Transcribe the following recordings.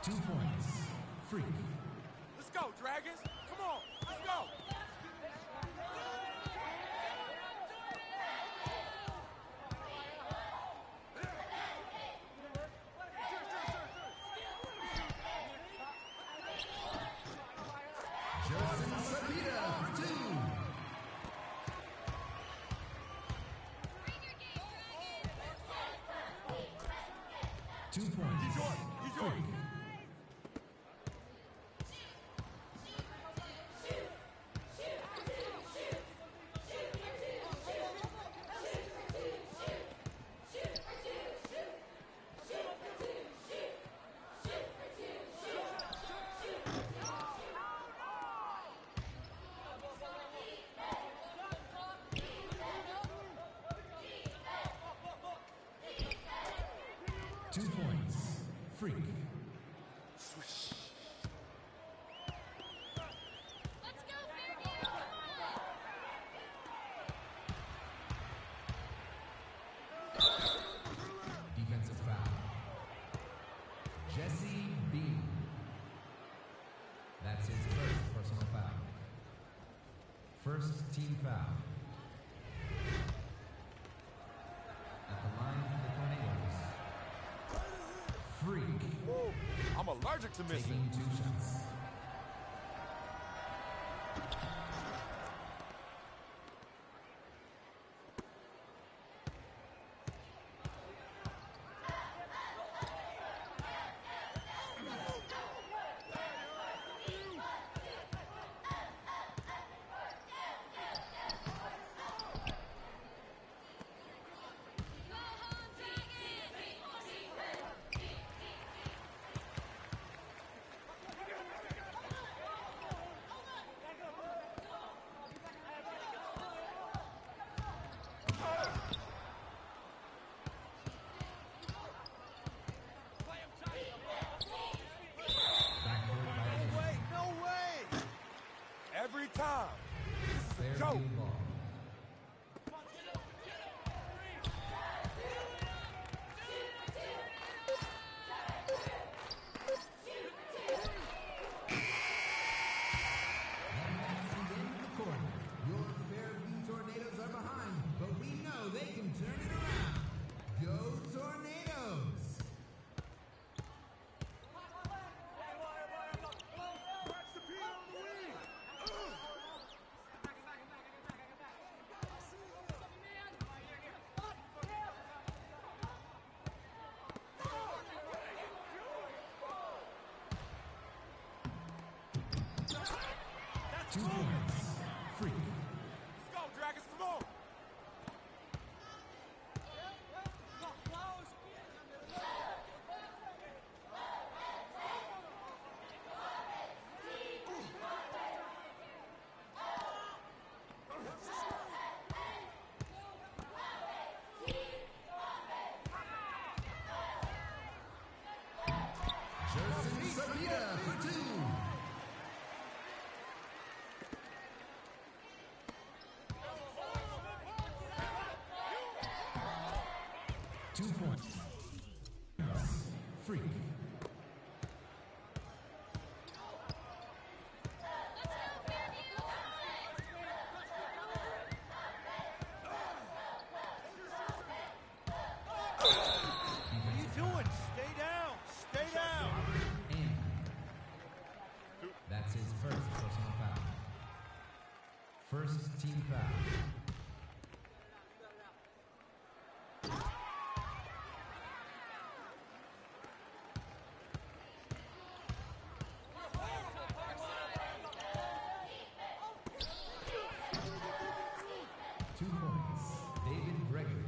2 points. Freak. Let's go, Dragons. Come on, let's go. Justin Sabita for 2. Points. He's yours. Freak. 2 points. Freak. Swish. Let's go, Fairview! Defensive foul. Jesse Bean. That's his first personal foul. First team foul. At the line for the Tornadoes. Freak. Woo. I'm allergic to missing. Taking 2 shots. Every time. This is a Fairview joke. ball. And that's the end of the quarter. Your Fairview Tornadoes are behind, but we know they can turn it around. Go Tornadoes! Two points. Freak. Let's go, Dragons. Come on. Justin Sabita for 2. Two points. Freak. What are you doing? Stay down. Stay down. And that's his first personal foul. First team foul. Two points. David Gregory.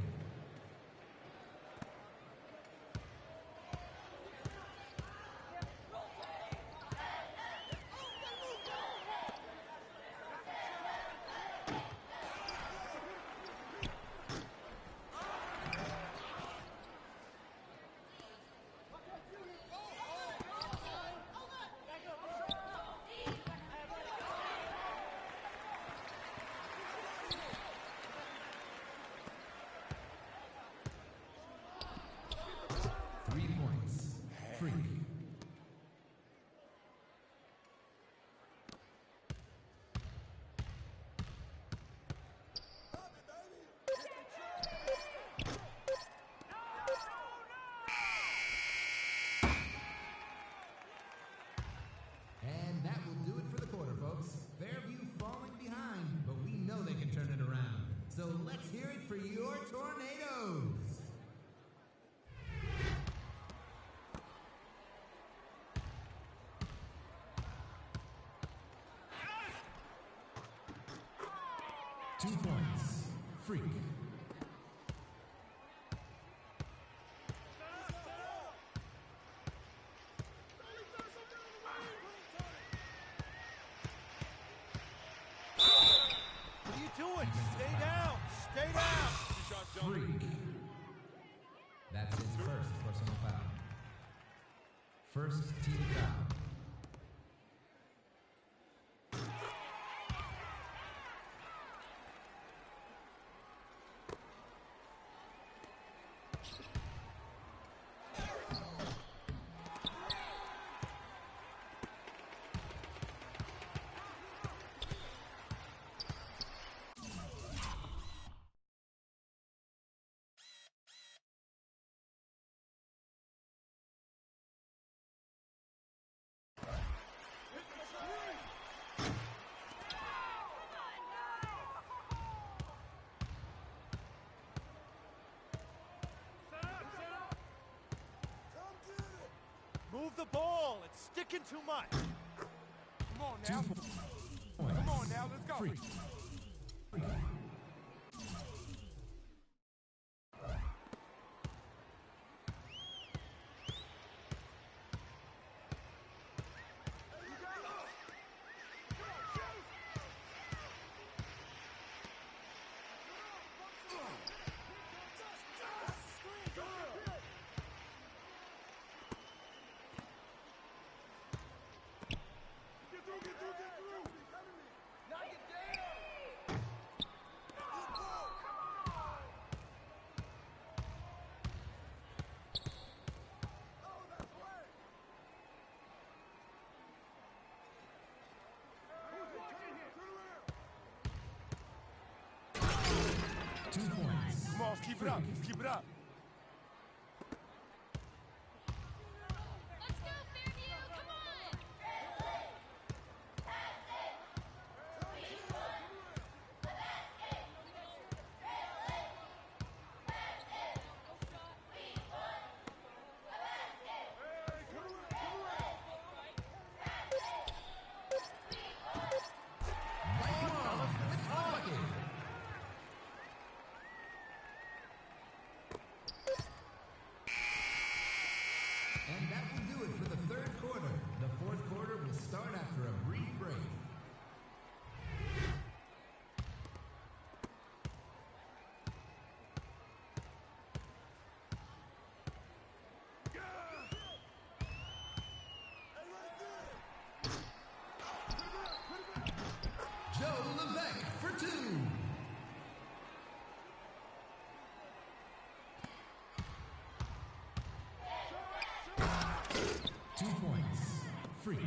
Freak. What are you doing? Stay down. Stay down. Freak. That's his first personal foul. First team foul. Move the ball. It's sticking too much. Come on now. Come on now, let's go. Freak. Come on, let's keep it up. Let's keep it up. Let's go, Fairview! Come on! And that will do it for the third quarter. The fourth quarter will start after a brief break. Joe Levesque for two. Freak.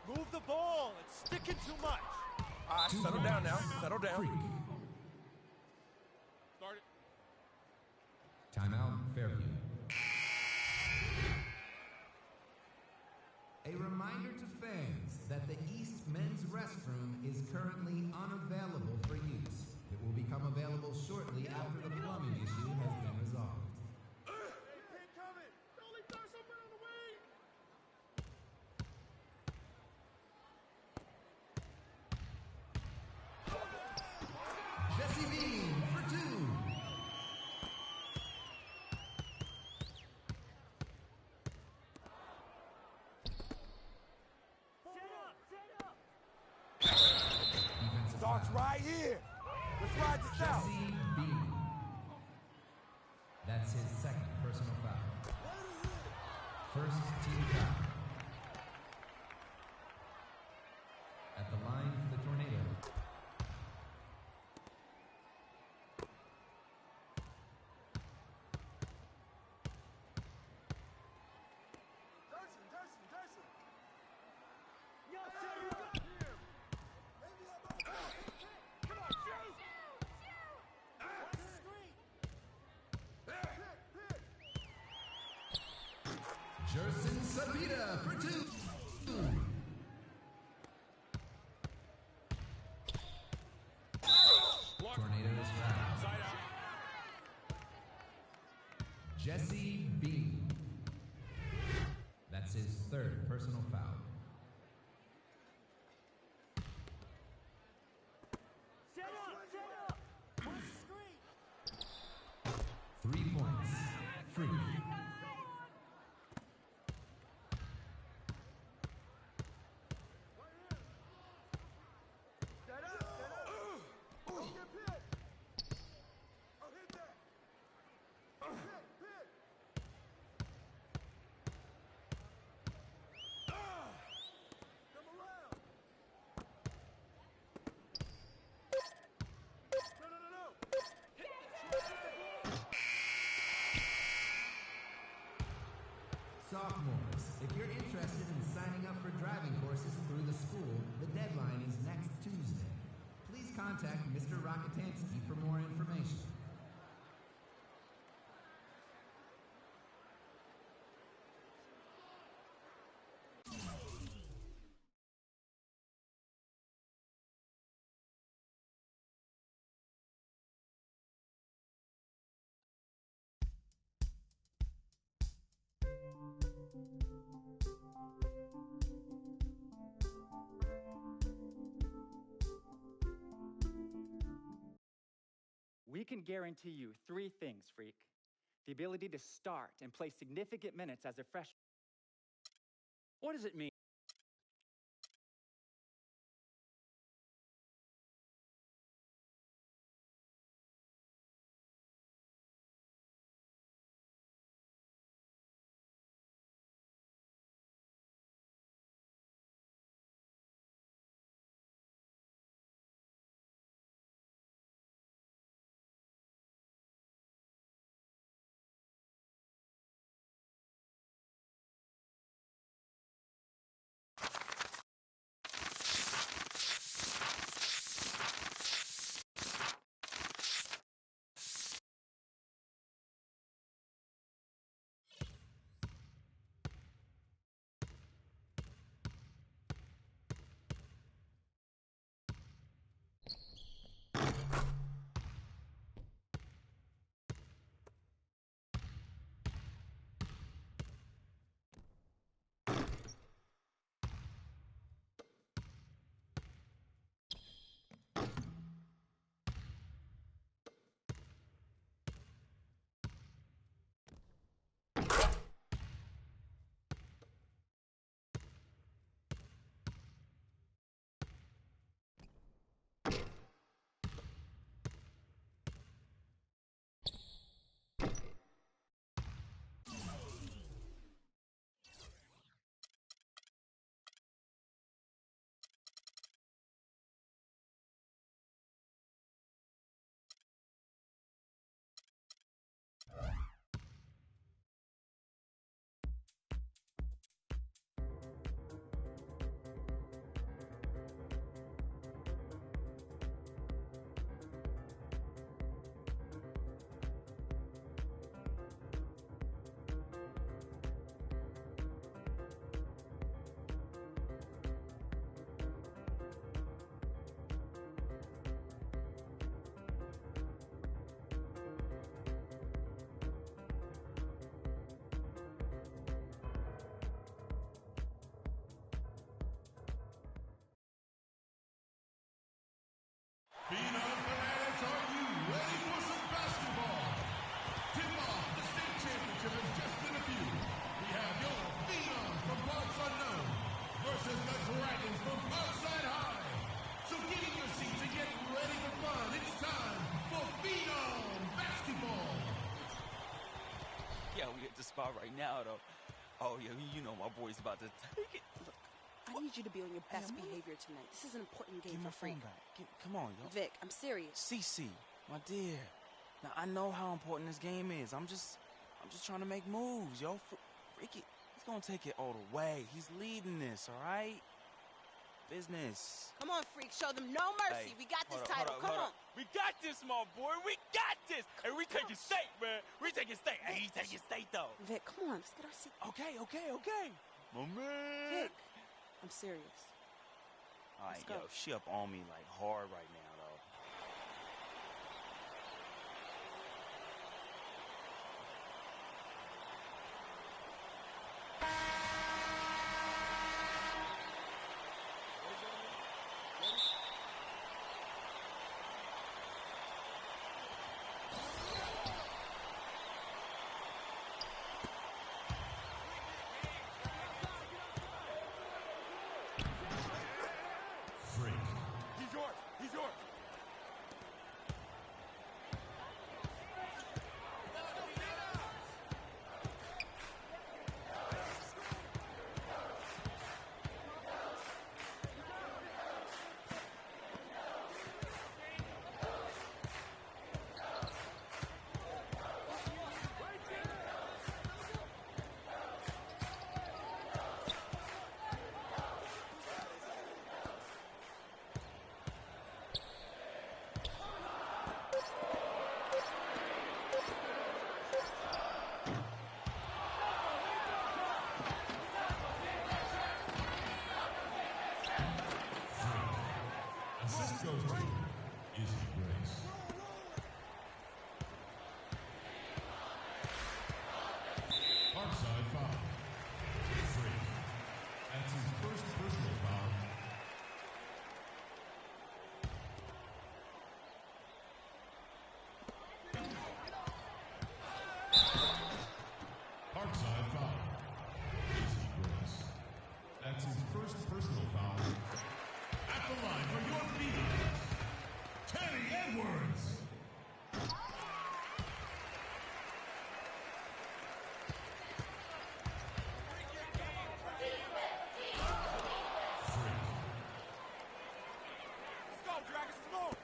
Move the ball. It's sticking too much. All right, settle down now. Settle down. Freak. Start it. Timeout, Fairview. A reminder to fans that the East Men's Restroom is currently unavailable for use. It will become available shortly after the plumbing issue has been resolved. Jesse Bean for two. Defensive Starts foul. right here. Let's ride this out. Jesse Bean. That's his second personal foul. First team foul. At the line for the Tornado. Jerson Sabita for 2. Tornadoes foul. Side out. Jesse Bean. That's his 3rd personal foul. Set up! 3 points. Free. Sophomores, if you're interested in signing up for driving courses through the school, the deadline is next Tuesday. Please contact Mr. Rockatansky for more information. We can guarantee you 3 things, Freak. The ability to start and play significant minutes as a freshman. What does it mean? Spot right now, though. Oh, yeah, you know my boy's about to take it. Look, I need you to be on your best behavior tonight. This is an important game give my for Frank. phone back. Come on, yo. Vic, I'm serious. CC, my dear. Now I know how important this game is. I'm just trying to make moves, yo. Freaky, he's gonna take it all the way. He's leading this, all right? business. Come on, freak. Show them no mercy. Hey, We got this hold up, title. hold up, Come hold on. up. We got this, my boy. We got this. And we taking state, man. We taking state. Hey, he's taking state, though. Vic, come on. Let's get our seat. Okay. My man. Vic, I'm serious. All right, Let's go. yo, she up on me like hard right now, though. Freak. He's yours. He's yours. Assist goes to Izzy Grace. Parkside foul. Freak. That's his first personal foul. Parkside foul. Izzy Grace. That's his first personal foul. At the line for your beating, Teddy Edwards. Freak. Let's go, Dragons. Come on.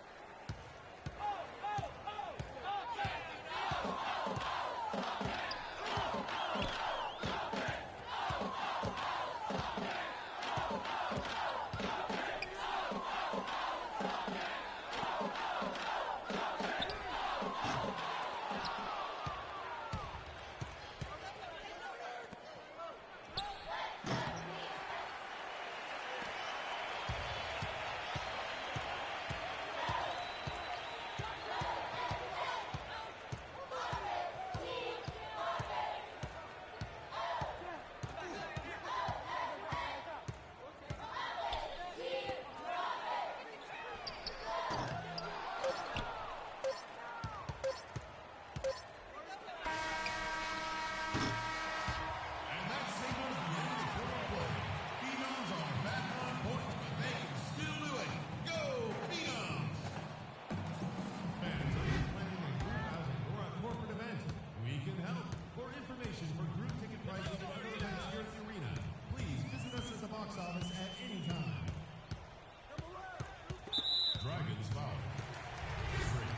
And that signals the end of the quarter play. Phenoms are back on points, but they can still do it. Go, Phenoms! Fans, are you planning a group housing or a corporate event? We can help. For information for group ticket pricing and other events here at the arena, please visit us at the box office at any time. Dragons foul. Freak.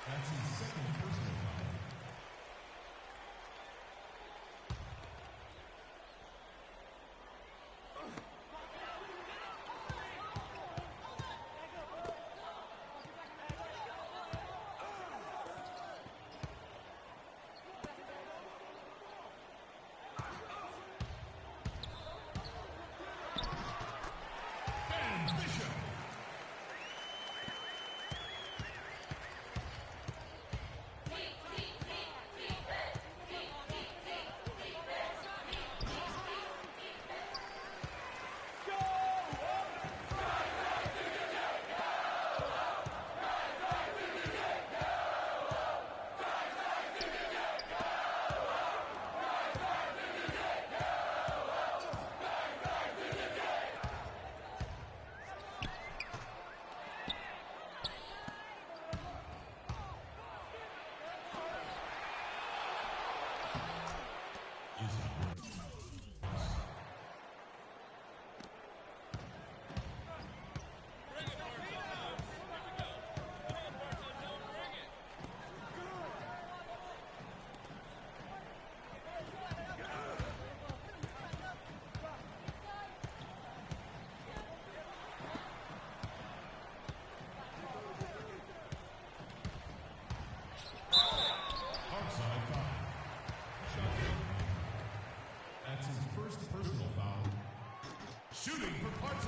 That's his second personal foul. Ben Bishop.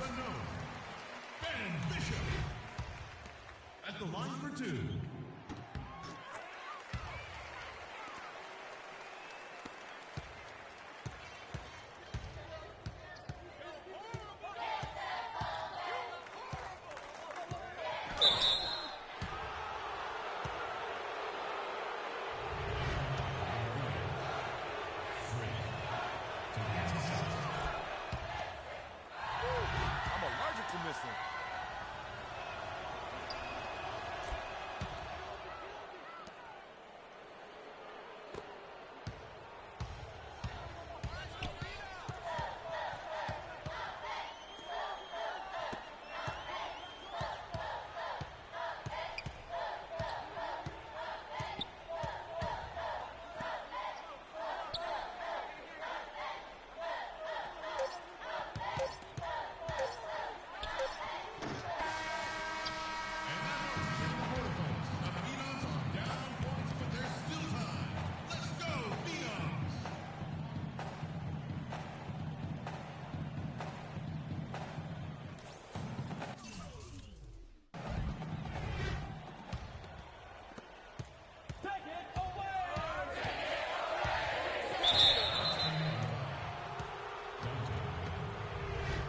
unknown, Ben Bishop. At the line for two. I'm allergic to missing.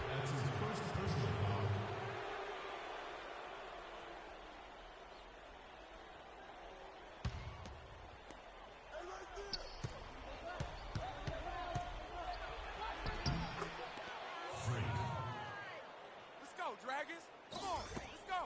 That's his first personal foul. Freak. Let's go, Dragons. Come on, let's go.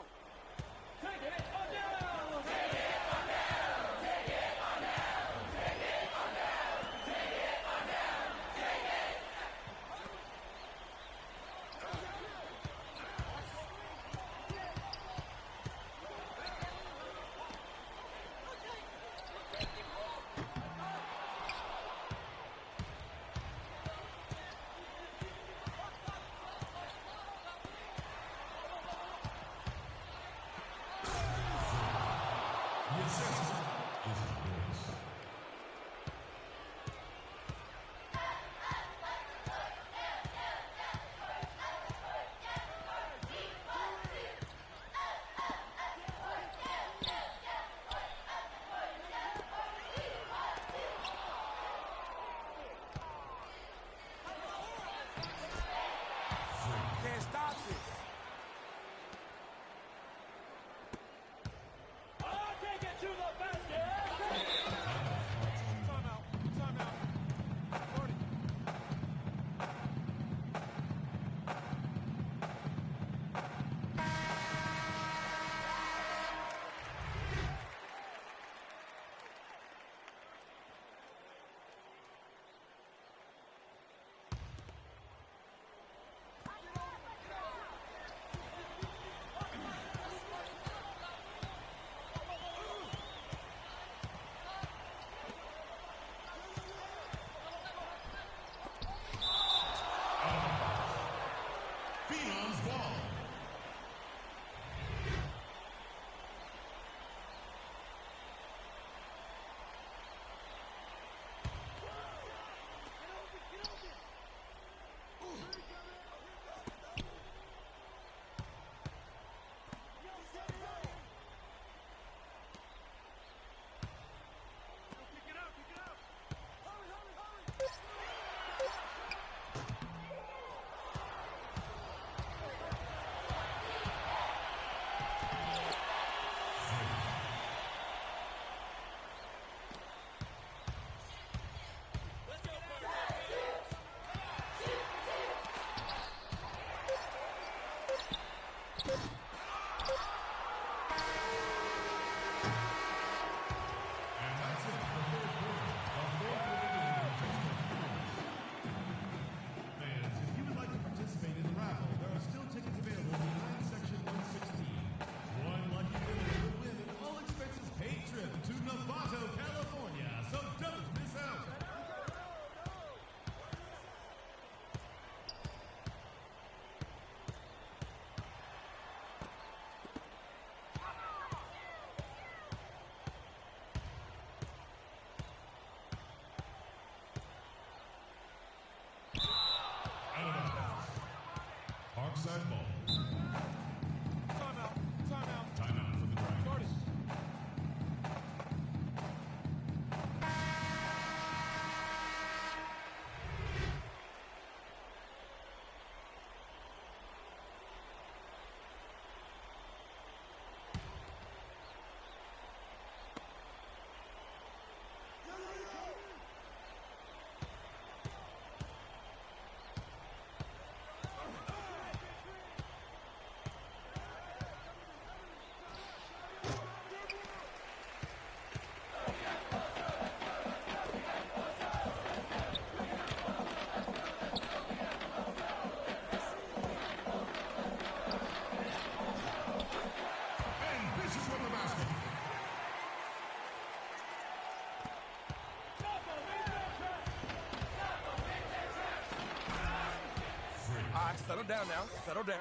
The assessment is yours. Can't stop this. I'll take it to the onside ball. Timeout. Timeout. Timeout for the Dragons. Start it. And Bishop with the basket. All right, settle down now. Settle down.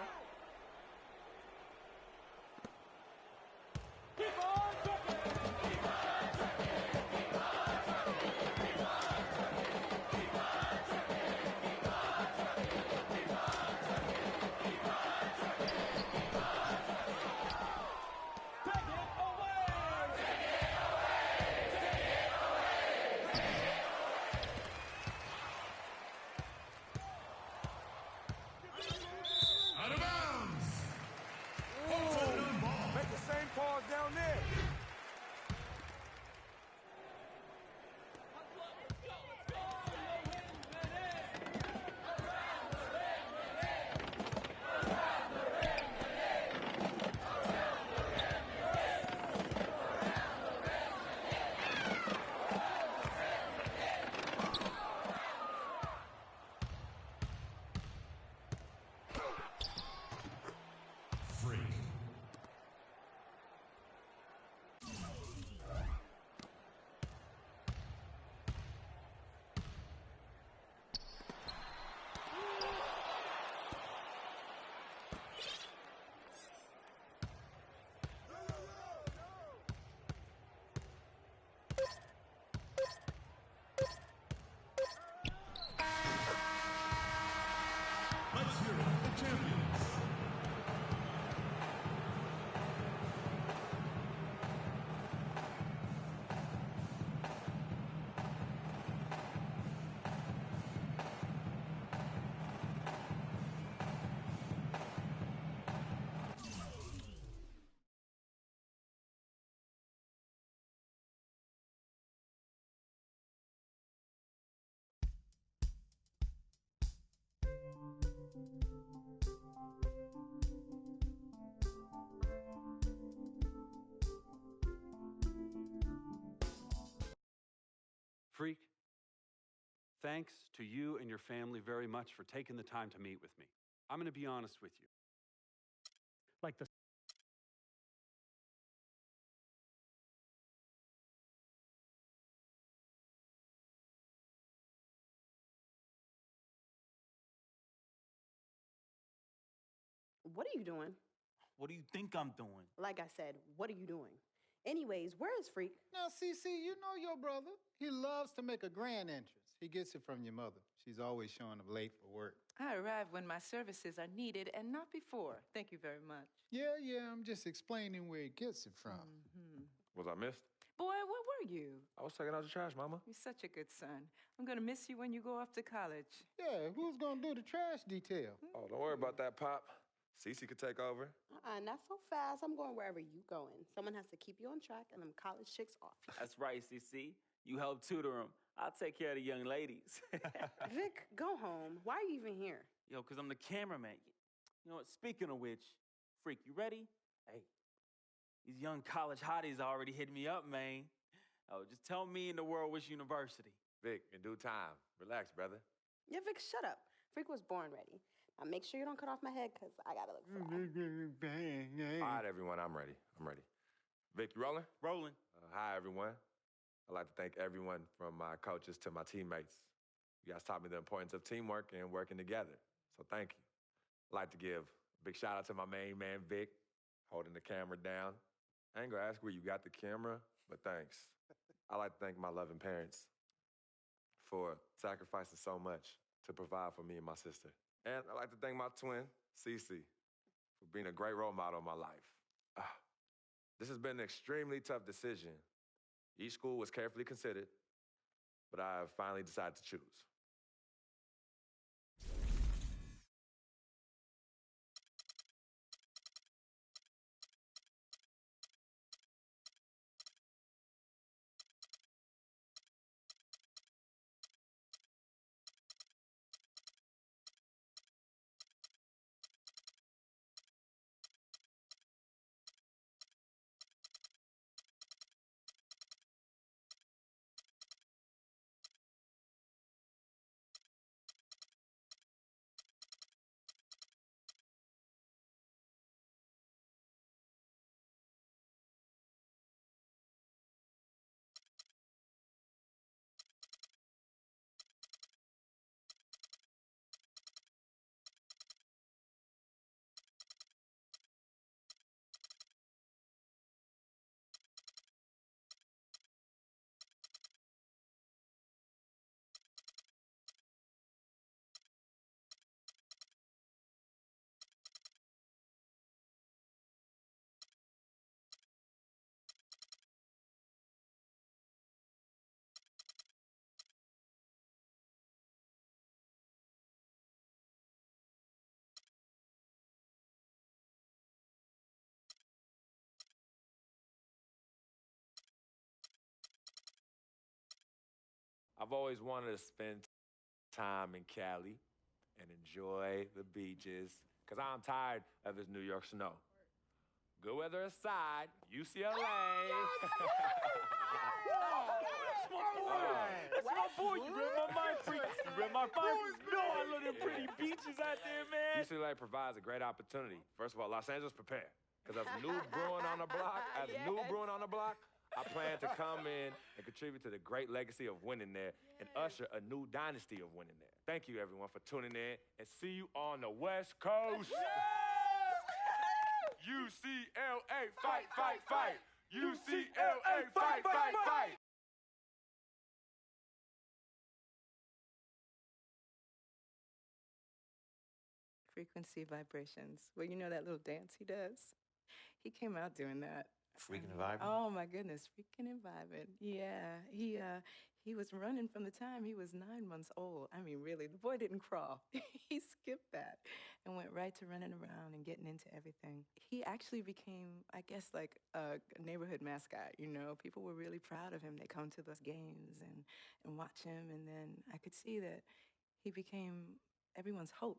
Out of bounds. Hold on ball. Make the same pause down there. Freak. Let's hear it, the champions. Freak, thanks to you and your family very much for taking the time to meet with me. I'm going to be honest with you. Like the What are you doing? What do you think I'm doing? Like I said, what are you doing? Anyways, where is Freak? Now, CC, you know your brother. He loves to make a grand entrance. He gets it from your mother. She's always showing up late for work. I arrive when my services are needed and not before. Thank you very much. Yeah, I'm just explaining where he gets it from. Was I missed? Boy, where were you? I was taking out the trash, Mama. You're such a good son. I'm going to miss you when you go off to college. Yeah, who's gonna do the trash detail? Oh, don't worry about that, Pop. Cece could take over. Not so fast. I'm going wherever you going. Someone has to keep you on track and them college chicks off you. That's right, CC. You help tutor them. I'll take care of the young ladies. Vic, go home. Why are you even here? Yo, because I'm the cameraman. You know what? Speaking of which, Freak, you ready? Hey, these young college hotties already hit me up, man. Oh, just tell me in the world which university. Vic, in due time. Relax, brother. Yeah, Vic, shut up. Freak was born ready. Now make sure you don't cut off my head because I gotta look fly. All right, everyone, I'm ready. Vic, you rolling? Rolling. Hi, everyone. I'd like to thank everyone from my coaches to my teammates. You guys taught me the importance of teamwork and working together, so thank you. I'd like to give a big shout out to my main man, Vic, holding the camera down. I ain't gonna ask where you got the camera, but thanks. I'd like to thank my loving parents for sacrificing so much to provide for me and my sister. And I'd like to thank my twin, Cece, for being a great role model in my life. Ah, this has been an extremely tough decision. Each school was carefully considered, but I have finally decided to choose. I've always wanted to spend time in Cali and enjoy the beaches, because I'm tired of this New York snow. Good weather aside, UCLA. That's my boy. You read my mind, freak. You read my mind. No, I love them pretty beaches out there, man. UCLA provides a great opportunity. First of all, Los Angeles, prepare. Because as new brewing on the block, I plan to come in and contribute to the great legacy of winning there and usher a new dynasty of winning there. Thank you, everyone, for tuning in, and see you on the West Coast. UCLA, fight, fight, fight. UCLA, fight, fight, fight. Frequency vibrations. Well, you know that little dance he does? He came out doing that. Freaking and vibing? Oh my goodness, freaking and vibing. Yeah, he was running from the time he was 9 months old. I mean, really, the boy didn't crawl. He skipped that and went right to running around and getting into everything. He actually became, I guess, like a neighborhood mascot. You know, people were really proud of him. They come to those games and watch him, and then I could see that he became everyone's hope.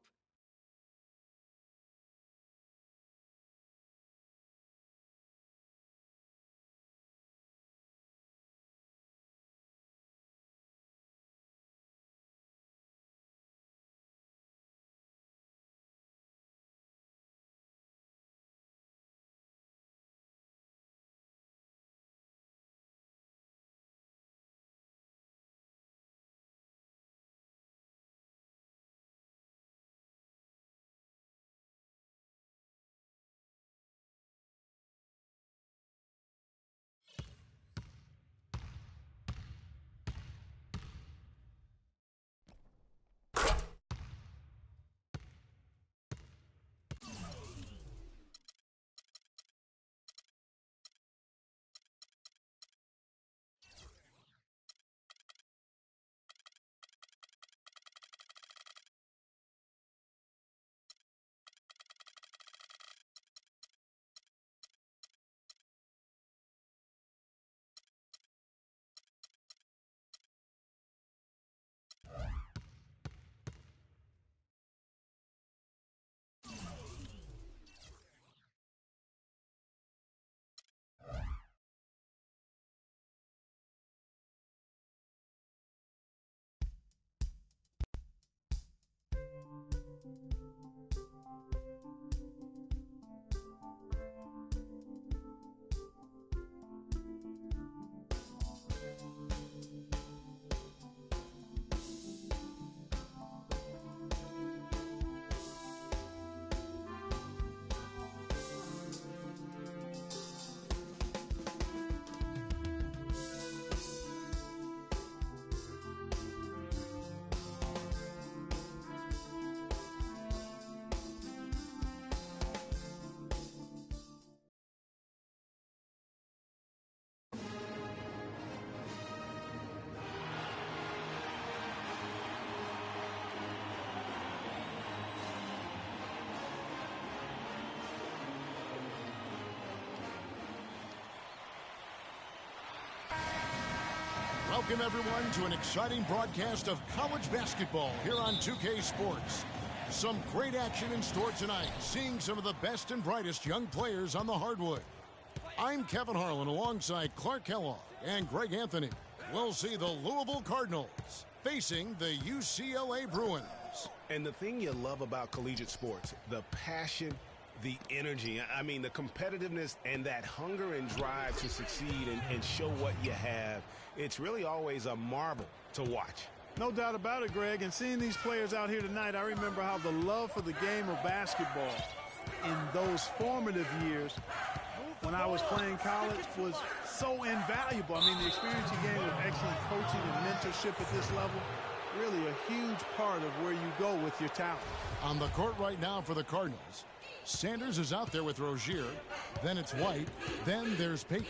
Welcome, everyone, to an exciting broadcast of college basketball here on 2K Sports. Some great action in store tonight, seeing some of the best and brightest young players on the hardwood. I'm Kevin Harlan alongside Clark Kellogg and Greg Anthony. We'll see the Louisville Cardinals facing the UCLA Bruins. And the thing you love about collegiate sports, the passion, the energy, I mean, the competitiveness and that hunger and drive to succeed and show what you have, it's really always a marvel to watch. No doubt about it, Greg. And seeing these players out here tonight, I remember how the love for the game of basketball in those formative years when I was playing college was so invaluable. I mean, the experience you gain with excellent coaching and mentorship at this level, really a huge part of where you go with your talent. On the court right now for the Cardinals, Sanders is out there with Rozier. Then it's White. Then there's Payton.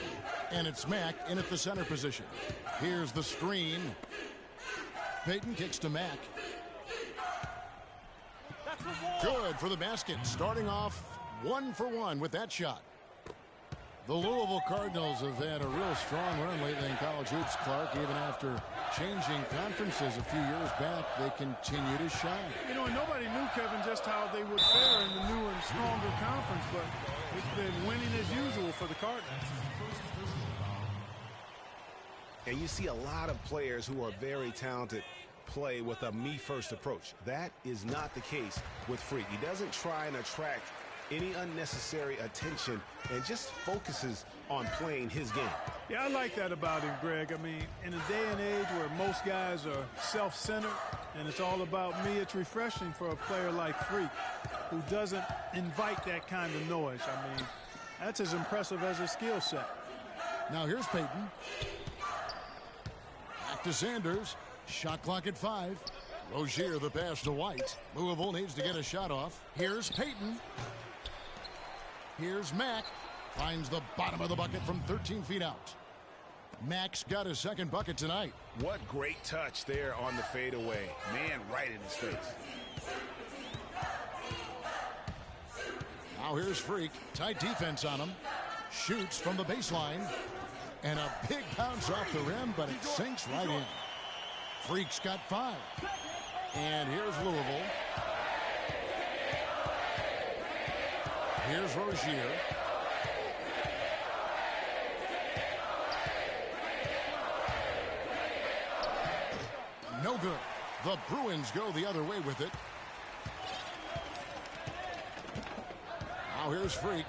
And it's Mack in at the center position. Here's the screen. Payton kicks to Mack. Good for the basket. Starting off 1 for 1 with that shot. The Louisville Cardinals have had a real strong run lately in college hoops, Clark. Even after changing conferences a few years back, they continue to shine. You know, and nobody knew, Kevin, just how they would fare in the new and stronger conference, but it's been winning as usual for the Cardinals. And you see a lot of players who are very talented play with a me-first approach. That is not the case with Freak. He doesn't try and attract any unnecessary attention and just focuses on playing his game. Yeah, I like that about him, Greg. I mean, in a day and age where most guys are self-centered and it's all about me, it's refreshing for a player like Freak who doesn't invite that kind of noise. I mean, that's as impressive as his skill set. Now here's Payton. Back to Sanders. Shot clock at 5. Rozier the pass to White. Louisville needs to get a shot off. Here's Payton. Here's Mack. Finds the bottom of the bucket from 13 feet out. Mack's got his second bucket tonight. What great touch there on the fadeaway. Man, right in his face. Now here's Freak. Tight defense on him. Shoots from the baseline. And a big bounce off the rim, but it sinks right in. Freak's got 5. And here's Louisville. Here's Rozier. No good. The Bruins go the other way with it. Now here's Freak.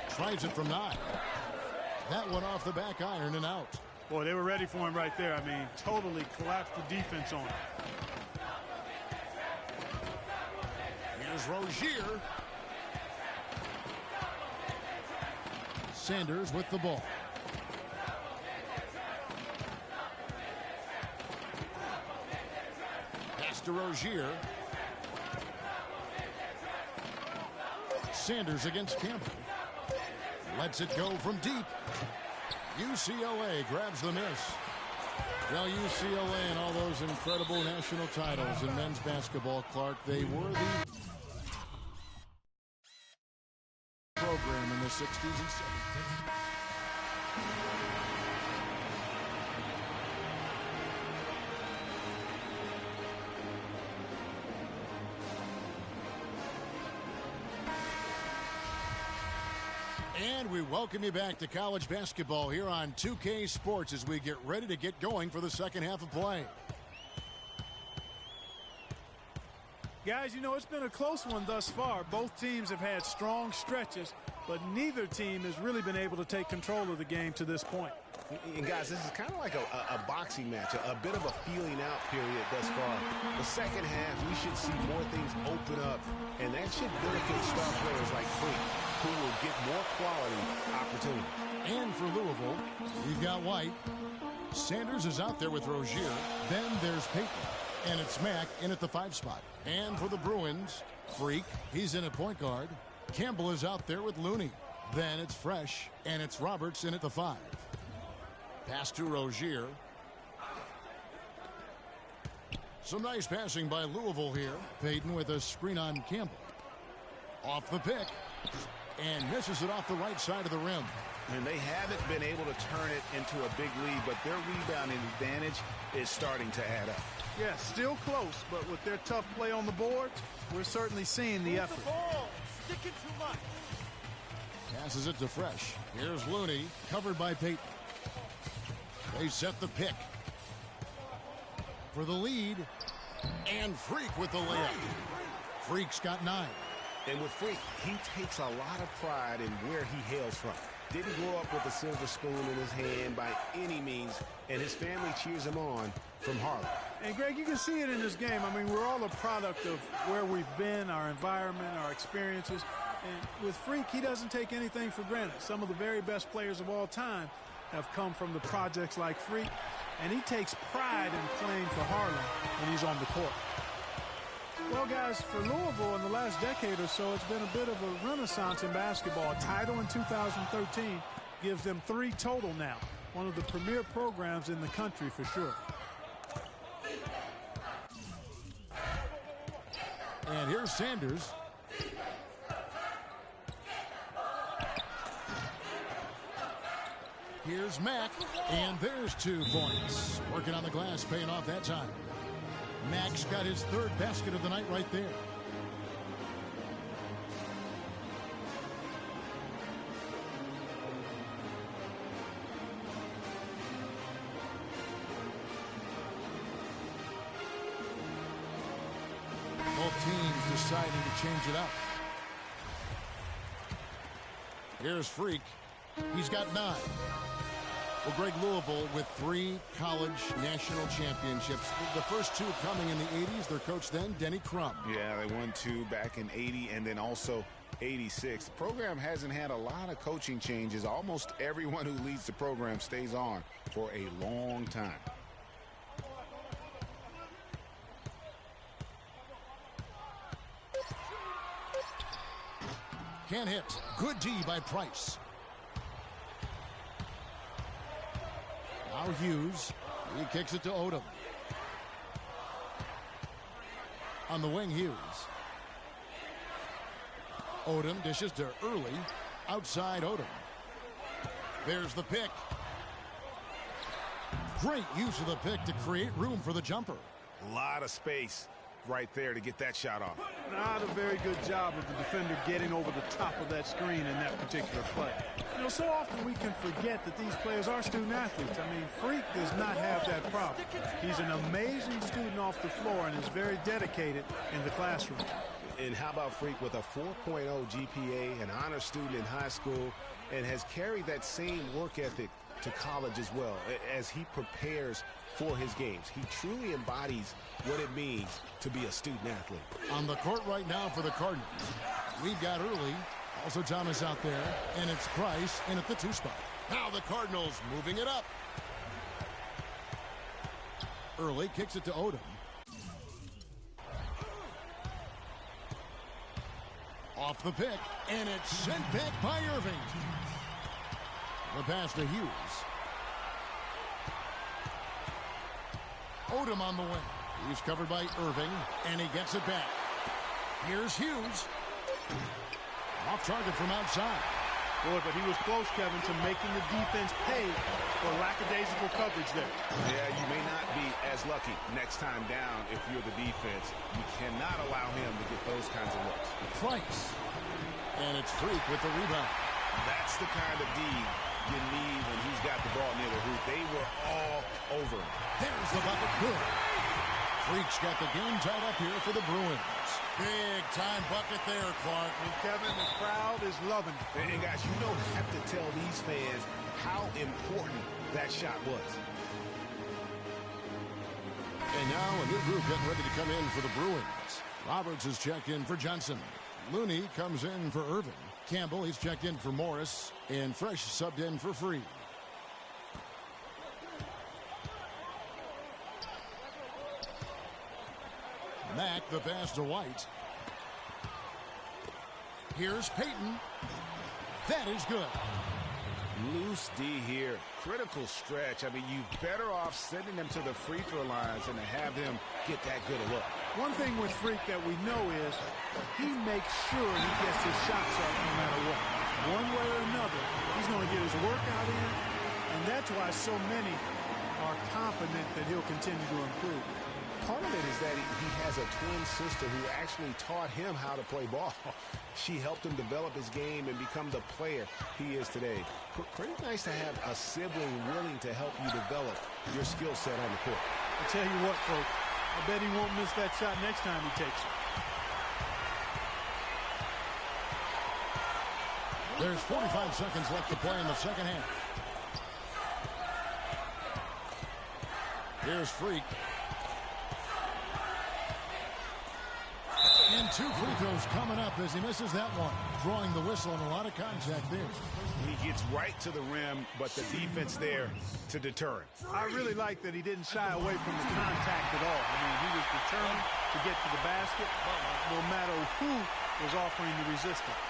Tries it from 9. That one off the back iron and out. Boy, they were ready for him right there. I mean, totally collapsed the defense on him. Here's Rozier. Sanders with the ball. Pass to Rozier. Sanders against Campbell. Lets it go from deep. UCLA grabs the miss. Well, UCLA and all those incredible national titles in men's basketball, Clark, they were the program in the 60s and 70s. And we welcome you back to college basketball here on 2K Sports as we get ready to get going for the second half of play. Guys, you know, it's been a close one thus far. Both teams have had strong stretches, but neither team has really been able to take control of the game to this point. And guys, this is kind of like a boxing match, a bit of a feeling out period thus far. The second half, we should see more things open up, and that should benefit star players like Freak, who will get more quality opportunity. And for Louisville, we've got White. Sanders is out there with Rozier. Then there's Payton. And it's Mack in at the 5 spot. And for the Bruins, Freak, he's in at point guard. Campbell is out there with Looney. Then it's Fresh, and it's Roberts in at the 5. Pass to Rozier. Some nice passing by Louisville here. Payton with a screen on Campbell. Off the pick. And misses it off the right side of the rim. And they haven't been able to turn it into a big lead, but their rebounding advantage is starting to add up. Yeah, still close, but with their tough play on the boards, we're certainly seeing the effort. Sticking too much. Passes it to Fresh. Here's Looney, covered by Payton. They set the pick. For the lead, and Freak with the layup. Freak's got 9. And with Freak, he takes a lot of pride in where he hails from. Didn't grow up with a silver spoon in his hand by any means, and his family cheers him on from Harlem. And, Greg, you can see it in this game. I mean, we're all a product of where we've been, our environment, our experiences. And with Freak, he doesn't take anything for granted. Some of the very best players of all time have come from the projects like Freak, and he takes pride in playing for Harlem when he's on the court. Well, guys, for Louisville in the last decade or so, it's been a bit of a renaissance in basketball. A title in 2013 gives them 3 total now. One of the premier programs in the country for sure. And here's Sanders. Here's Mack, and there's 2 points. Working on the glass, paying off that time. Mack's got his 3rd basket of the night right there. Both teams deciding to change it up. Here's Freak. He's got 9. Well, Greg, Louisville with 3 college national championships. The first 2 coming in the 80s. Their coach then, Denny Crum. Yeah, they won 2 back in 80 and then also 86. The program hasn't had a lot of coaching changes. Almost everyone who leads the program stays on for a long time. Can't hit. Good D by Price. Now Hughes. He kicks it to Odom. On the wing, Hughes. Odom dishes to Early. Outside Odom. There's the pick. Great use of the pick to create room for the jumper. A lot of space right there to get that shot off. Not a very good job of the defender getting over the top of that screen in that particular play. You know, so often we can forget that these players are student athletes. I mean, Freak does not have that problem. He's an amazing student off the floor and is very dedicated in the classroom. And how about Freak with a 4.0 GPA, an honor student in high school, and has carried that same work ethic to college as well as he prepares for his games. He truly embodies what it means to be a student athlete. On the court right now for the Cardinals, we've got Early, also Thomas out there, and it's Price in at the 2 spot. Now the Cardinals moving it up. Early kicks it to Odom. Off the pick, and it's sent back by Irving. The pass to Hughes. Odom on the wing. He's covered by Irving, and he gets it back. Here's Hughes. Off target from outside. Boy, but he was close, Kevin, to making the defense pay for lackadaisical coverage there. Yeah, you may not be as lucky next time down if you're the defense. You cannot allow him to get those kinds of looks. Price. And it's Freak with the rebound. That's the kind of D you need when he's got the ball near the hoop. They were all over him. There's the bucket. Good. Freak's got the game tied up here for the Bruins. Big time bucket there, Clark. And Kevin, the crowd is loving it. And guys, you don't have to tell these fans how important that shot was. And now a new group getting ready to come in for the Bruins. Roberts is checked in for Johnson. Looney comes in for Irving. Campbell, he's checked in for Morris. And Fresh subbed in for Free. Mack, the pass to White. Here's Payton. That is good. Loose D here. Critical stretch. I mean, you're better off sending them to the free throw lines than to have him get that good a look. One thing with Freak that we know is he makes sure he gets his shots up no matter what. One way or another, he's going to get his workout in, and that's why so many are confident that he'll continue to improve. Part of it is that he has a twin sister who actually taught him how to play ball. She helped him develop his game and become the player he is today. Pretty nice to have a sibling willing to help you develop your skill set on the court. I tell you what, folks, I bet he won't miss that shot next time he takes it. There's 45 seconds left to play in the second half. Here's Freak. And 2 free throws coming up as he misses that one. Drawing the whistle and a lot of contact there. He gets right to the rim, but the defense there to deter him. I really like that he didn't shy away from the contact at all. I mean, he was determined to get to the basket no matter who was offering the resistance.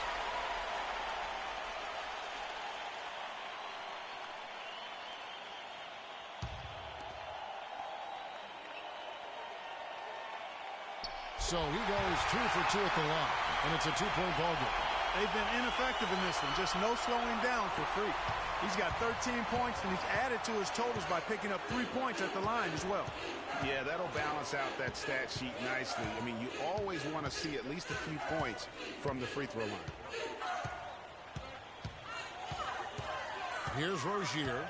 So he goes 2 for 2 at the line, and it's a 2-point ball game. They've been ineffective in this one, just no slowing down for Freak. He's got 13 points, and he's added to his totals by picking up 3 points at the line as well. Yeah, that'll balance out that stat sheet nicely. I mean, you always want to see at least a few points from the free throw line. Here's Rozier.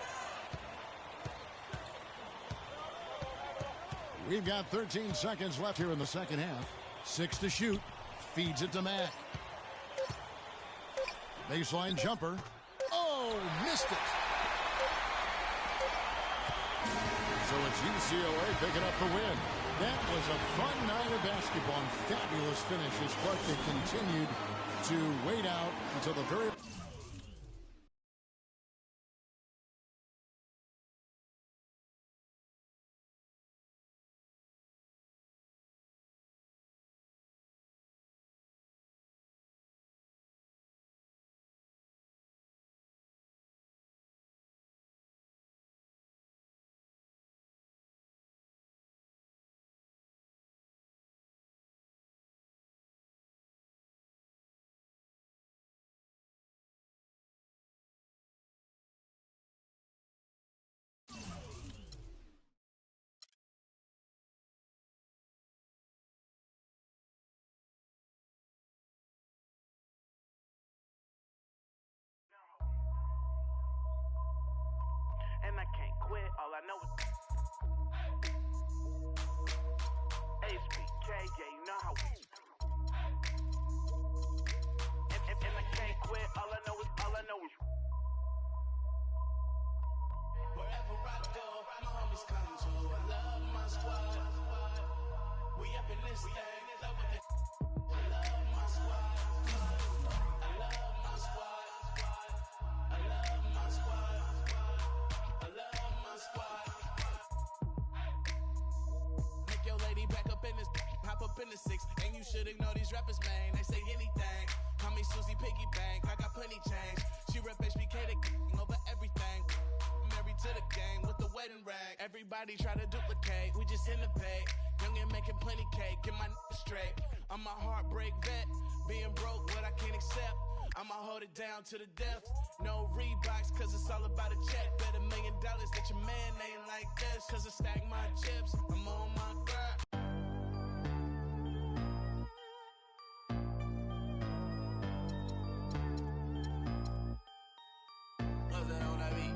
We've got 13 seconds left here in the second half. 6 to shoot. Feeds it to Mack. Baseline jumper. Oh, missed it. So it's UCLA picking up the win. That was a fun night of basketball and fabulous finish as Clark they continued to wait out until the very... And I can't quit, all I know is HBK, yeah, you know how we and I can't quit, all I know is wherever I go, my homies come to. I love my squad. We up in this thing, love with it. I love my squad. I love my squad. I love my squad. I love my squad. Make your lady back up in this, hop up in the 6, and you should ignore these rappers, man. They say anything. Call me Susie Piggy Bank. I got plenty change. She rep HBK over everything. Married to the game with the wedding rag. Everybody try to duplicate. We just innovate. Young and making plenty cake. Get my straight. I'm a heartbreak vet. Being broke, what I can't accept. I'ma hold it down to the death. No Reeboks, cause it's all about a check. Bet $1 million that your man ain't like this. Cause I stack my chips. I'm on my grind. What's that on that beat?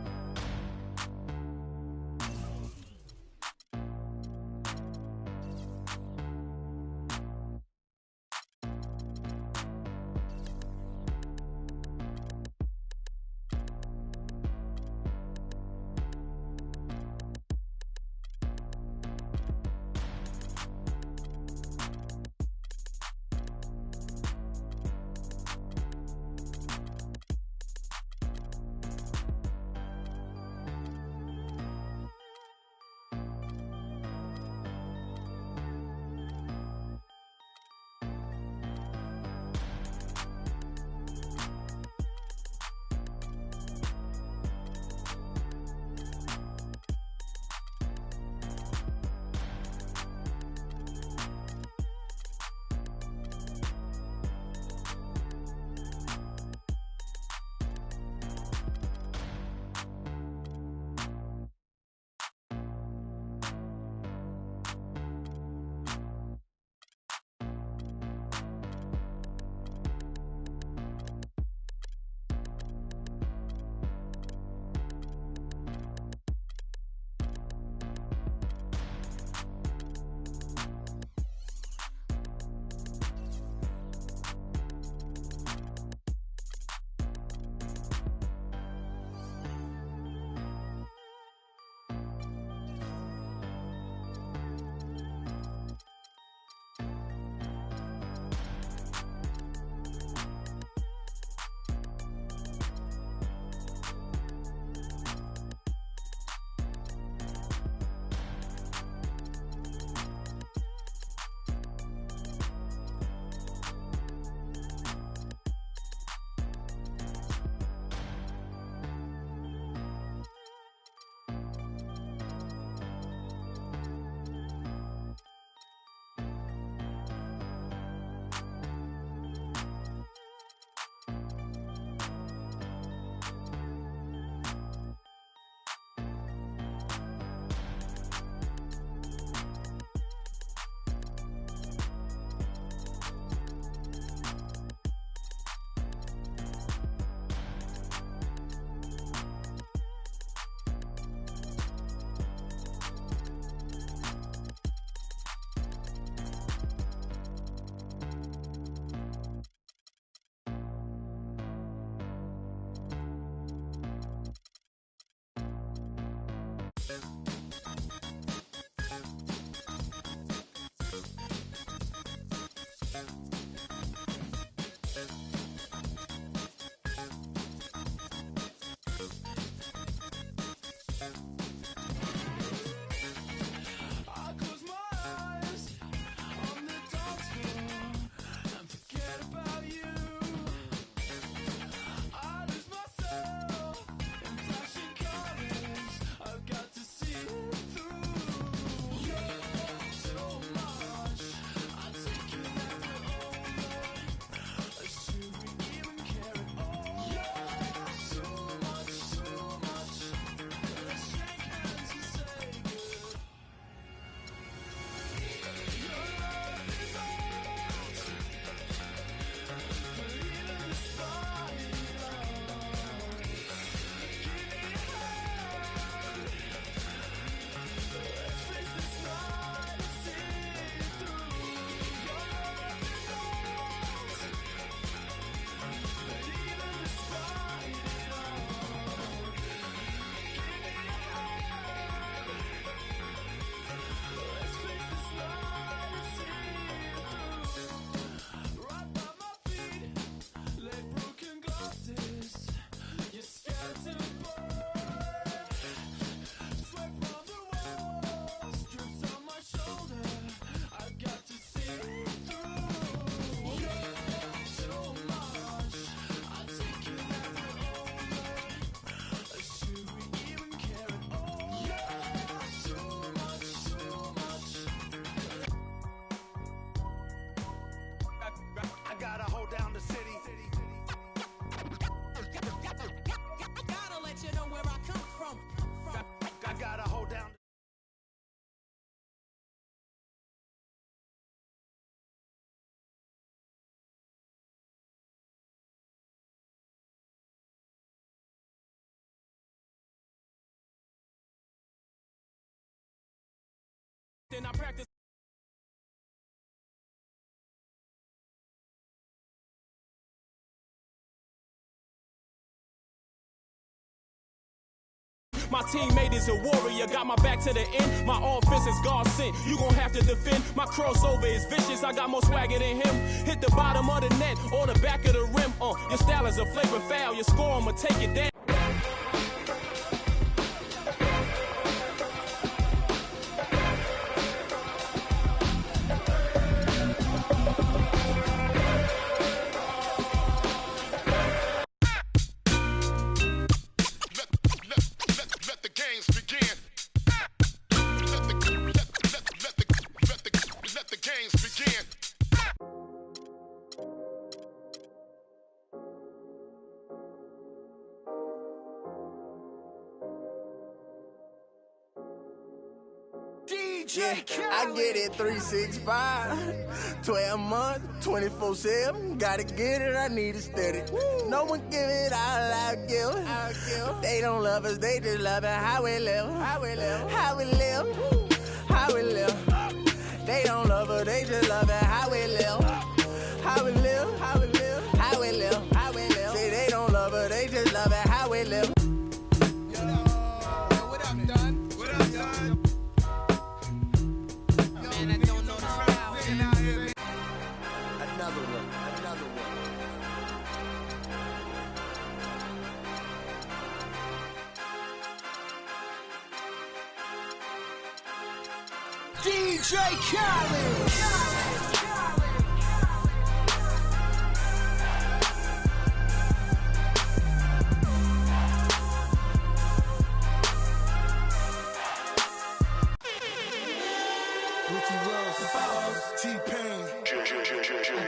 Then I practice. My teammate is a warrior, got my back to the end. My offense is God sent. You gon' have to defend. My crossover is vicious. I got more swagger than him. Hit the bottom of the net or the back of the rim. Your style is a flavor foul. Your score, I'ma take it down. Yeah, I get it 365, 12 months, 24/7. Gotta get it, I need it steady. No one give it all, I'll give. They don't love us, they just love it how we live. How we live. How we live. How we live. They don't love us, they just love it how we live. How we live. How we live. How we live. How we live. Say they don't love us, they just love it how we live. DJ Khaled. T-Pain.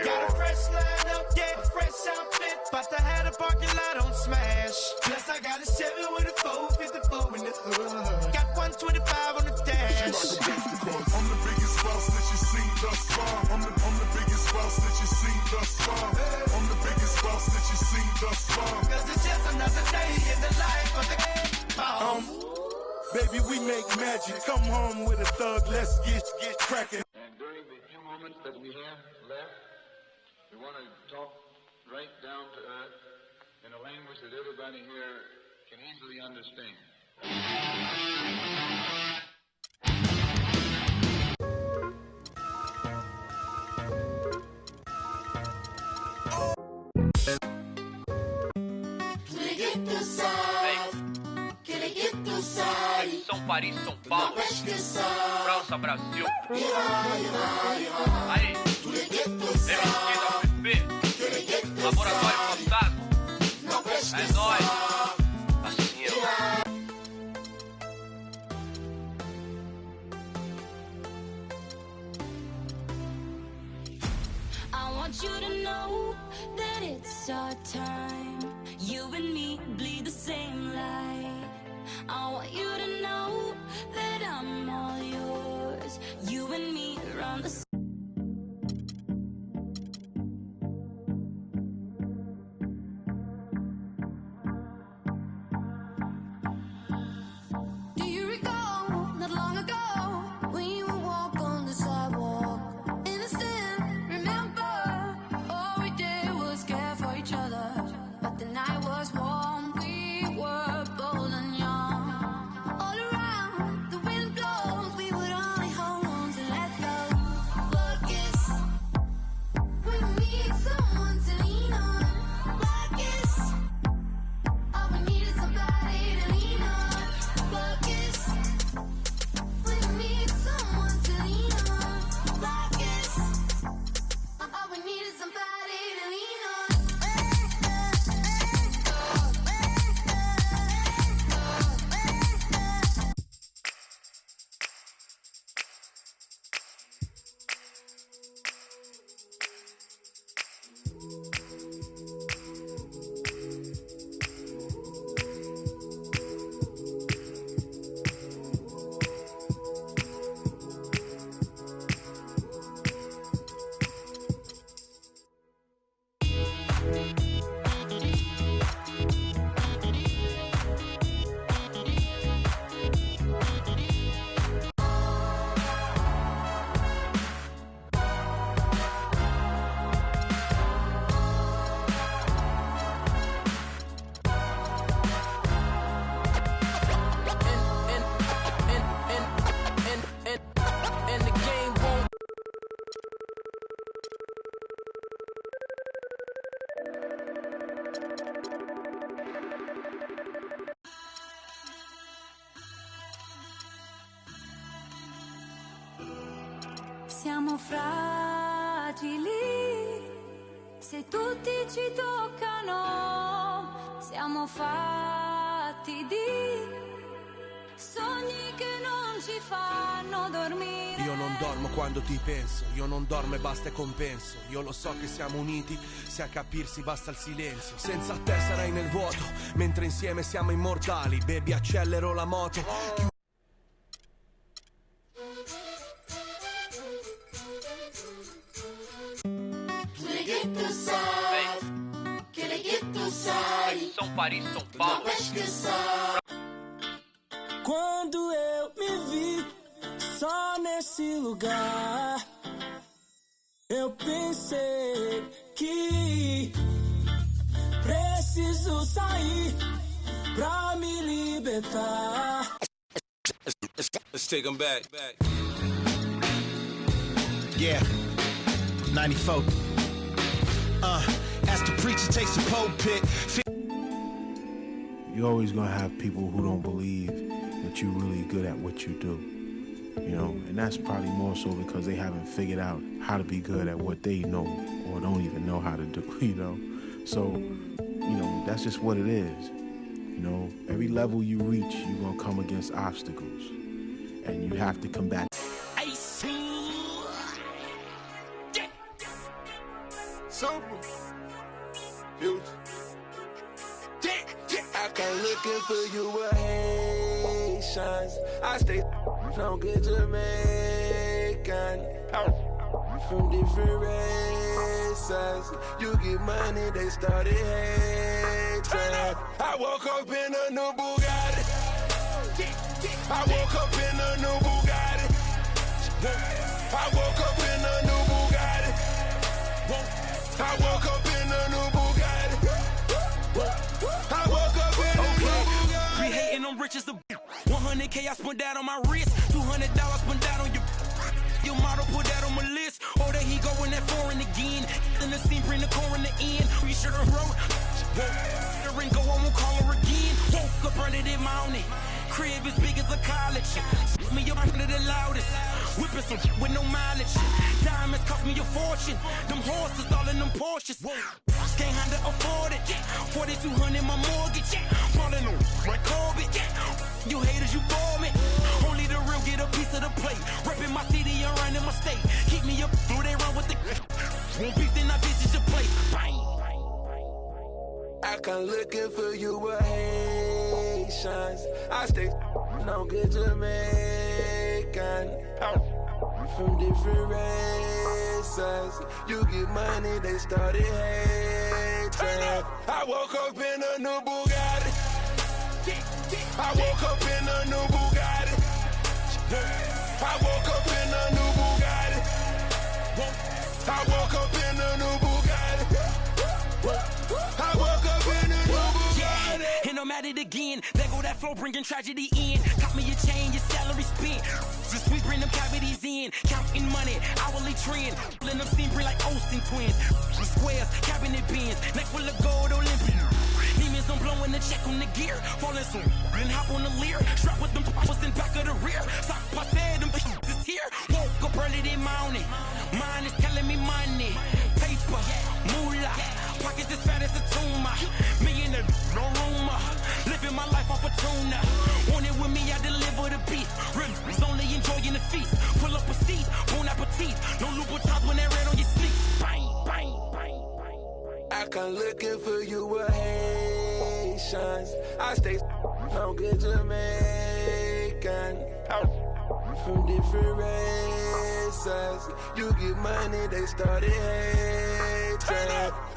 Got a fresh line up, yeah, fresh outfit. About to have the parking lot on smash. Plus I got a 7 with a 454 in the hood. Got 125 on the dash. I'm the biggest boss that you seen thus far. I'm the biggest boss that you seen thus far. I'm the biggest boss that you seen thus far. Cause it's just another day in the life of the Baby, we make magic. Come home with a thug, let's get cracking. And during the few moments that we have left, we want to talk right down to earth in a language that everybody here can easily understand. São Paris, São Paulo, França, Brasil. Aí, MSQ, Laboratório Fantasma. É nóis. Assim, ó. I want you to know that it's our time. You and me bleed the same light. I want you to know that I'm all yours. You and me around the Do you recall not long ago when you would walk on the sidewalk? Innocent, remember, all we did was care for each other. But the night was warm, we were bold and young. All around, the wind blows, we would only hold on to let go. But guess we need someone to lean on. But guess all we need is somebody to lean on. But guess we need someone to lean on. But guess all we need is somebody to lean on. And the game won't. Siamo fragili, se tutti ci toccano, siamo fatti di sogni che non ci fanno dormire. Io non dormo quando ti penso, io non dormo e basta e compenso. Io lo so che siamo uniti, se a capirsi basta il silenzio. Senza te sarai nel vuoto, mentre insieme siamo immortali. Baby, accelero la moto. São Paris, São Paulo. Quando eu me vi só nesse lugar, eu pensei que preciso sair pra me libertar. Let's take them back. Yeah, 94. As the preacher takes the pulpit. You're always gonna have people who don't believe that you're really good at what you do, you know, and that's probably more so because they haven't figured out how to be good at what they know or don't even know how to do, you know. So, you know, that's just what it is. You know, every level you reach, you're gonna come against obstacles, and you have to combat. Super. Future. I come looking for you with Haitians. I stay from good Jamaican. From different races. You get money, they started hating. I woke up in a new Bugatti. I woke up in a new Bugatti. I woke up in a new Bugatti. I woke up in a new Bugatti. I woke up in a new Bugatti. We hating on riches of 100K I spent that on my wrist. $200 spent that on your model, put that on my list. Oh, there he go in that foreign again. In the scene, bring the core in the end. We should've wrote The ring go, I won't call her again. Woke up early this morning. Crib as big as a college. Me up under the loudest. Whipping some with no mileage. Diamonds cost me a fortune. Them horses all in them Porsches. Can't handle afford it. 4,200 my mortgage. Falling on like Corbett. You haters, you bore me. Only the real get a piece of the plate. Repping my city and running my state. Keep me up through they run with the. Won't beef, then I visit your place. Bang. I come looking for you with Haitians. I stay on good Jamaican. From different races. You get money, they started hating. I woke up in a new Bugatti. I woke up in a new Bugatti. I woke up in a new Bugatti. I woke up in a new Bugatti. I woke up in a new Bugatti. And I'm at it again. There go that flow bringing tragedy in. Cop me a chain, your salary spent. Just sweep bring them cavities in. Counting money, hourly trend. Pulling them steam bring like Olsen twins. Squares, cabinet bins. Neck full of gold, Olympian. Demons, I'm blowing the check on the gear. Falling soon, then hop on the leer. Strap with them poppers in back of the rear. Sock passe, them is here. Woke up early this morning. Mine is telling me money. Paper, moolah. Pockets as fat as a tumor. Me in the no rumor. Living my life off a tuna. Want it with me, I deliver the beef. Real only enjoying the feast. Pull up a seat, bon appetit. No Louboutins when they're red on your sleeves. Bang, bang, bang, bang. I come looking for you with Haitians. I stay on good Jamaican. From different races. You get money, they started hating.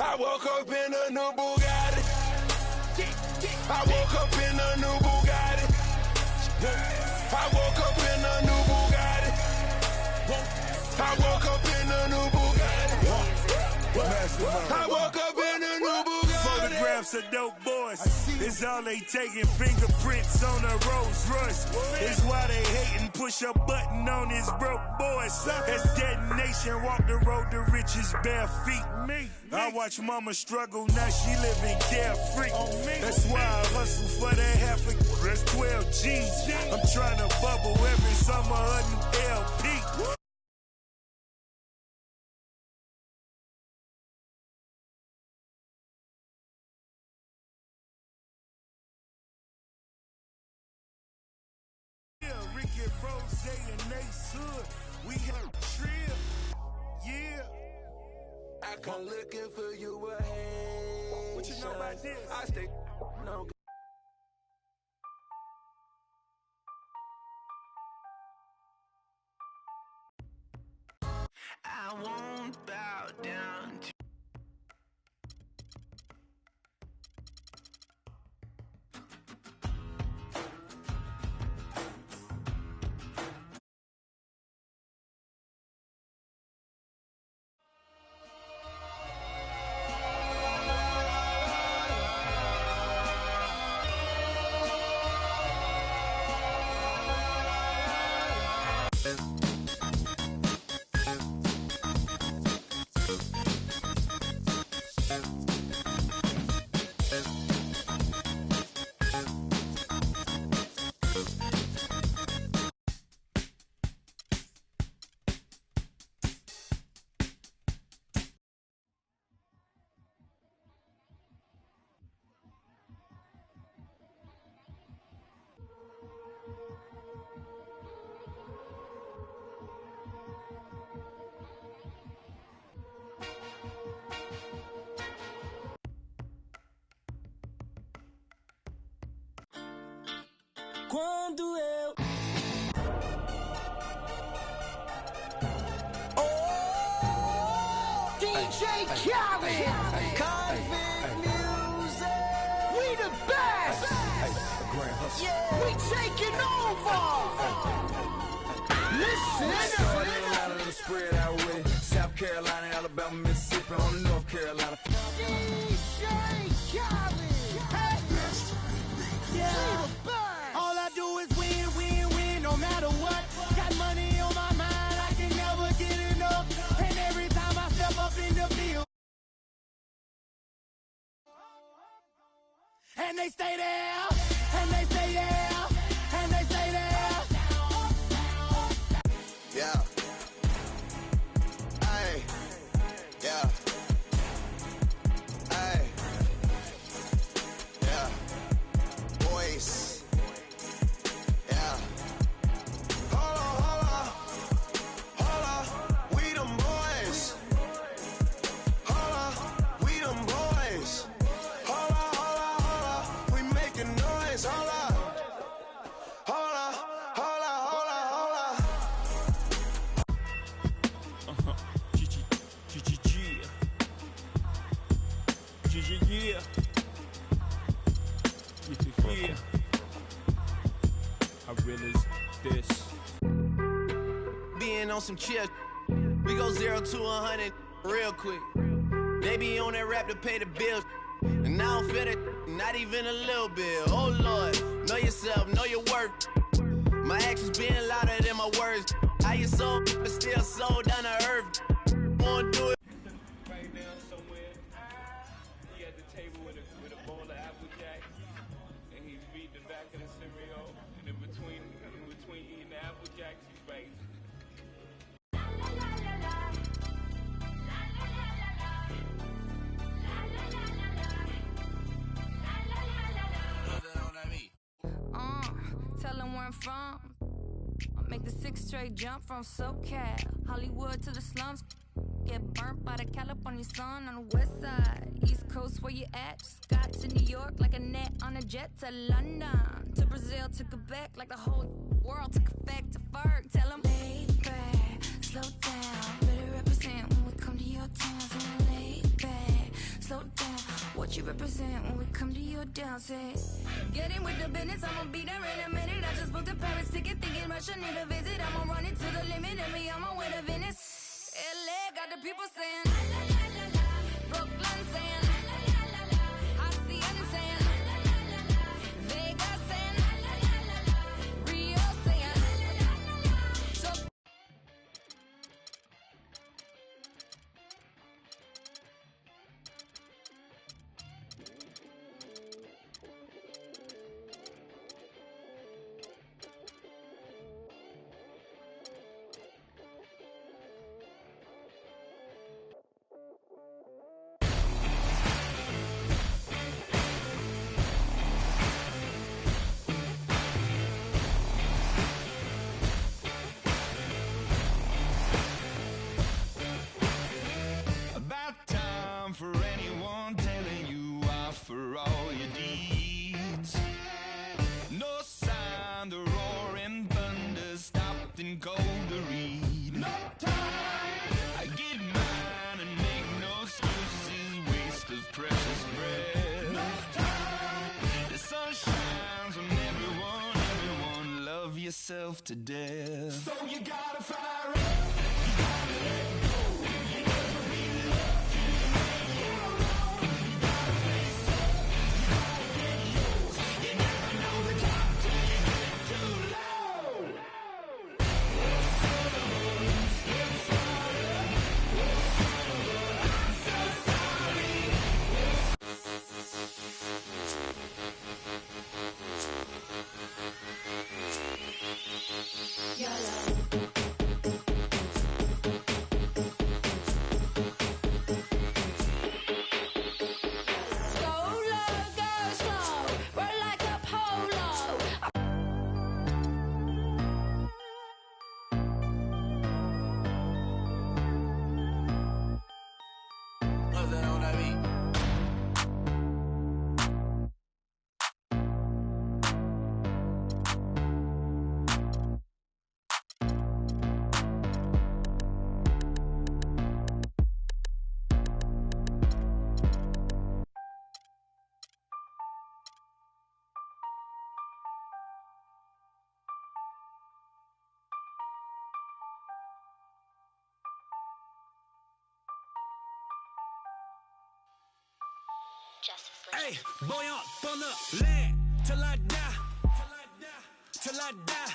I woke up in a new Bugatti. I woke up in a new Bugatti. I woke up in a new Bugatti. I woke up in a new Bugatti. I woke up in a new Bugatti. Photographs of dope boys. It's all they taking. Fingerprints on a Rolls Royce. It's why they hating. Push a button on his broke boys. As detonation, walk the road to riches bare feet. I watch mama struggle, now she living carefree. That's why I hustle for that half a that's 12 G's. I'm trying to bubble every summer a new LP. Ricky Rose and Ace Hood, we have trip, yeah. I come looking for you with Haitians. What you know about this? I stay no. I won't bow down to quando eu DJ Khaled, Convict Music, we the best. We taking over. Listen up. Spread out with it. South Carolina, Alabama, Mississippi, on the North Carolina. DJ Khaled, hey. Yeah. All I do is win, win, win, no matter what. Got money on my mind, I can never get enough. And every time I step up in the field. they stay there, and they say yeah, and they say there. Yeah. Ay. Yeah. Ay. Yeah. Boys. Yeah. Hold on. We them boys. Hold on. We them boys. Hold on. We making noise. Hold on. Yeah. How real is this? Being on some chill, we go 0 to 100 real quick. They be on that rap to pay the bills, and I don't feel it, not even a little bit. Oh Lord, know yourself, know your worth. My actions being louder than my words. How you sold, but still sold down to earth. Won't do it. Right now, somewhere, he at the table with a bowl of Apple Jacks, and he's reading the back of the cereal, and in between eating the Apple Jacks, he's writing. Tell them where I'm from. I'll make the 6 straight jump from SoCal, Hollywood to the slums. Get burnt by the California sun on the west side. East Coast, where you at? Just got to New York like a net on a jet to London. To Brazil, to Quebec, like the whole world took effect to Ferg. Tell them, lay back, slow down. Better represent when we come to your town. So lay back, slow down. What you represent when we come to your town? Say, get in with the business, I'ma be there in a minute. I just booked a Paris ticket, thinking Russia need a visit. I'ma run it to the limit and be on my way to Venice. LA got the people saying, Brooklyn saying, Hacienda saying, Vegas saying, Rio saying. So About time for anyone telling you off for all your deeds. No sign, the roaring thunder stopped and cold to read. No time! I get mine and make no excuses, waste of precious breath. No time! The sun shines on everyone, love yourself to death. So you gotta fire up, you gotta let go. You never be loved till you make your own. You gotta face up, you gotta get yours. You never know the top till you get too low. Son of a step farther. Son of a, I'm so sorry. go low, go slow, roll like a polo. Nothing on that beat. Hey, boy, up on the land till I die. Till I die.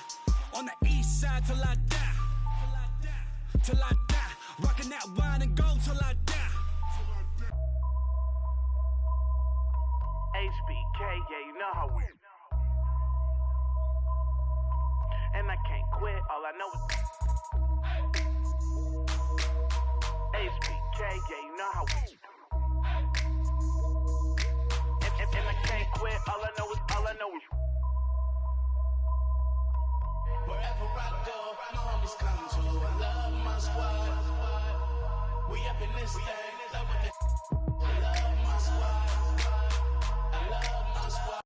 On the east side till I die. Till I die. Rocking that wine and gold till I die. HBK, know how we. And I can't quit, all I know is HBK, yeah, you know how we. And I can't quit, all I know is. Wherever I go, my homies come to. I love my squad. We up in this thing, love with it. I love my squad. I love my squad.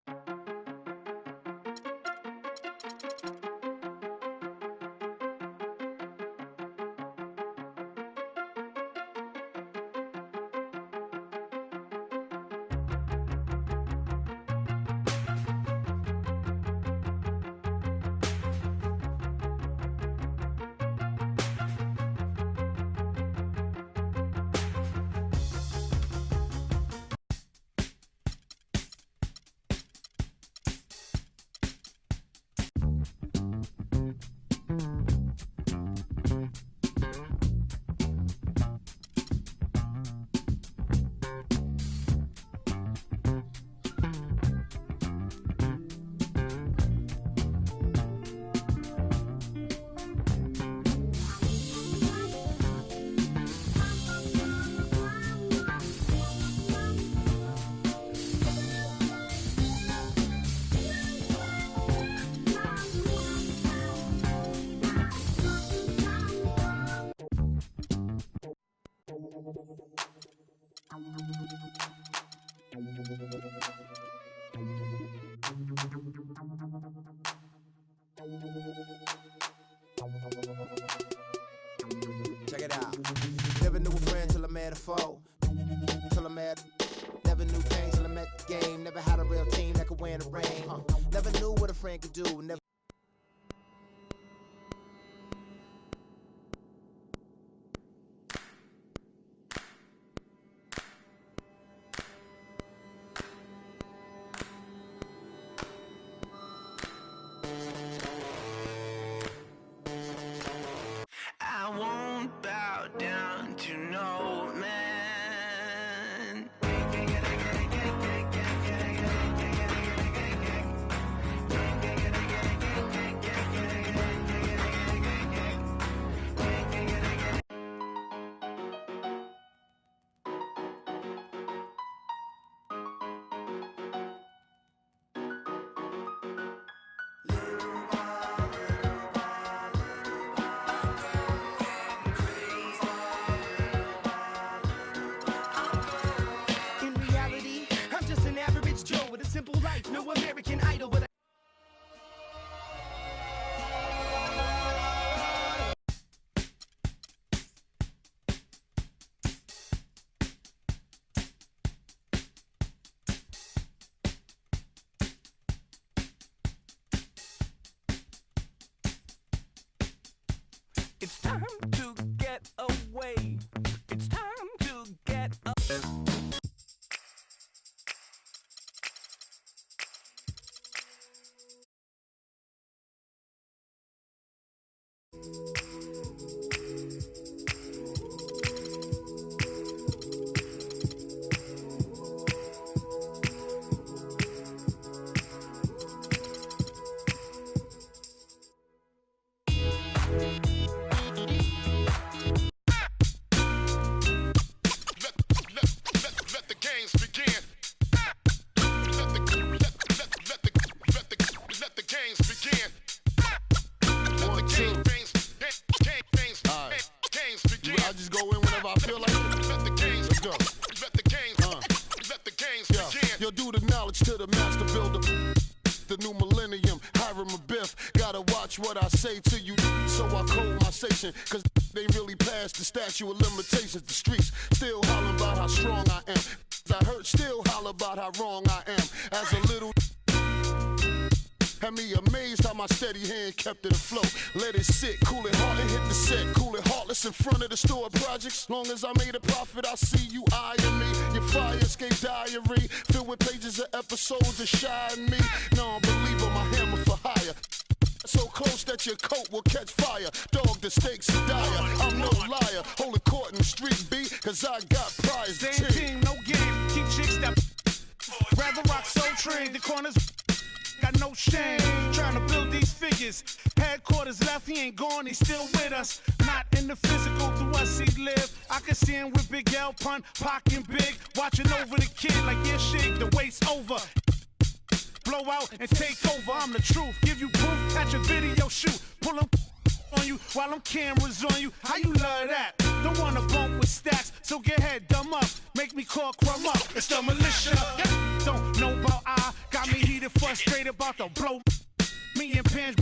Check it out. Never knew a friend till I met a foe. Never knew pain till I met the game. Never had a real team that could win a ring. Never knew what a friend could do. Never. I won't bow down to no man. In reality, I'm just an average Joe with a simple life, no American Idol, but It's time to get away. It's time to get away. Let the games begin. Let the games begin. Games begin. I just go in whenever I feel like it. Let the games go. Let the games begin. Yo, do the knowledge to the master builder. The new millennium, Hiram Abiff. Gotta watch what I say to you, so I code my station. Cause they really passed the statute of limitations. The streets still hollering about how strong I am. I heard still holler about how wrong I am. As a little had me amazed how my steady hand kept it afloat. Let it sit, cool it hard, and hit the set. Cool it heartless in front of the store projects. Long as I made a profit, I see you eyeing me. Your fire escape diary, filled with pages of episodes of shy and me. No, believe on my hammer for hire. So close that your coat will catch fire. Dog, the stakes are dire. I'm no liar. Holding court in the street, B, cause I got prize. Same team, no game. Keep chicks that Rather rock Soul Train, the corners got no shame. Trying to build these figures. Headquarters left, he ain't gone, he's still with us. Not in the physical, through us he live. I can see him with Big L, Pun, Pac and Big, watching over the kid like, yeah, shit, the wait's over. Blow out and take over, I'm the truth. Give you proof, catch a video shoot. Pull them on you while them cameras on you. How you love that? Don't wanna bump with stacks, so get head dumb up. Make me call crumb up, it's the militia. Don't know about got me heated, frustrated about the blow. Me and Pans,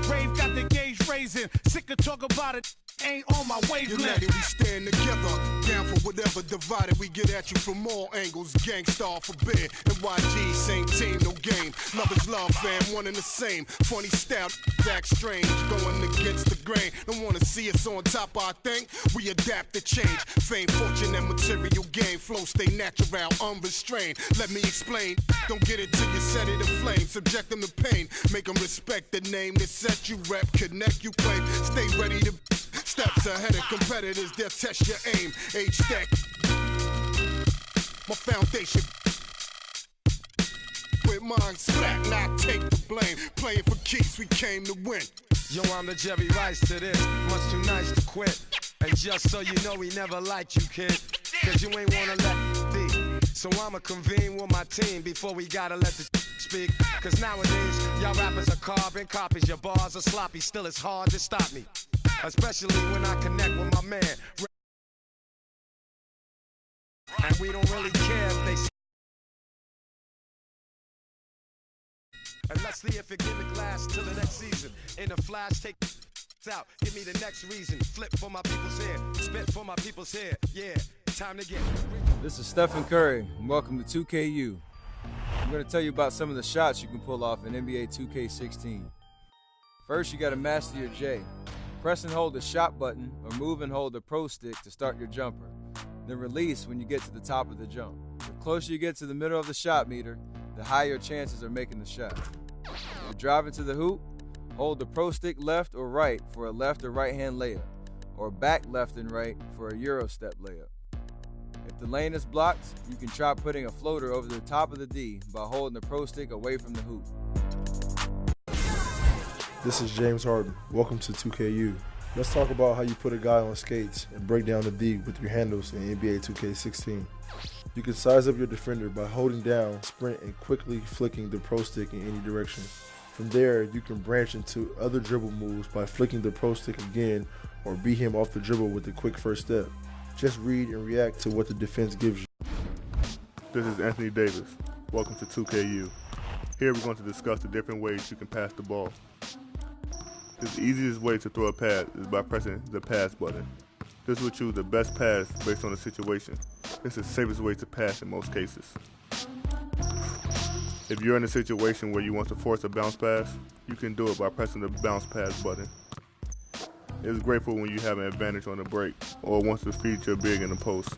Rave got the gauge raising. Sick of talk about it, ain't on my wavelength. United, we stand together, down for whatever. Divided, we get at you from all angles. Gangsta forbid, NYG, same team, no game. Love is love, fam, one and the same. Funny style, act strange, going against the grain. Don't wanna see us on top of our thing, we adapt to change. Fame, fortune, and material gain. Flow stay natural, unrestrained. Let me explain, don't get it till you set it aflame. Subject them to pain, make them respect the name that set you rep. Connect, you claim, stay ready to steps ahead of competitors, they'll test your aim. H-stack, my foundation. With mine slack, not take the blame. Playing for keeps, we came to win. Yo, I'm the Jerry Rice to this, much too nice to quit. And just so you know, we never liked you, kid. Cause you ain't wanna let be. So I'ma convene with my team before we gotta let the speak. Cause nowadays, y'all rappers are carbon copies. Your bars are sloppy, still it's hard to stop me. Especially when I connect with my man. And we don't really care if they and let's see if it gimmick lasts till the next season. In a flash, take out. Give me the next reason. Flip for my people's head. Spit for my people's head. Yeah, time to get. This is Stephen Curry, and welcome to 2KU. I'm going to tell you about some of the shots you can pull off in NBA 2K16. First, you got to master your J. Press and hold the shot button or move and hold the pro stick to start your jumper. Then release when you get to the top of the jump. The closer you get to the middle of the shot meter, the higher your chances are making the shot. If you're driving to the hoop, hold the pro stick left or right for a left or right hand layup, or back left and right for a Euro step layup. If the lane is blocked, you can try putting a floater over the top of the D by holding the pro stick away from the hoop. This is James Harden. Welcome to 2KU. Let's talk about how you put a guy on skates and break down the D with your handles in NBA 2K16. You can size up your defender by holding down, sprint, and quickly flicking the pro stick in any direction. From there, you can branch into other dribble moves by flicking the pro stick again or beat him off the dribble with a quick first step. Just read and react to what the defense gives you. This is Anthony Davis. Welcome to 2KU. Here we're going to discuss the different ways you can pass the ball. The easiest way to throw a pass is by pressing the pass button. This will choose the best pass based on the situation. It's the safest way to pass in most cases. If you're in a situation where you want to force a bounce pass, you can do it by pressing the bounce pass button. It's great for when you have an advantage on the break or wants to feed your big in the post.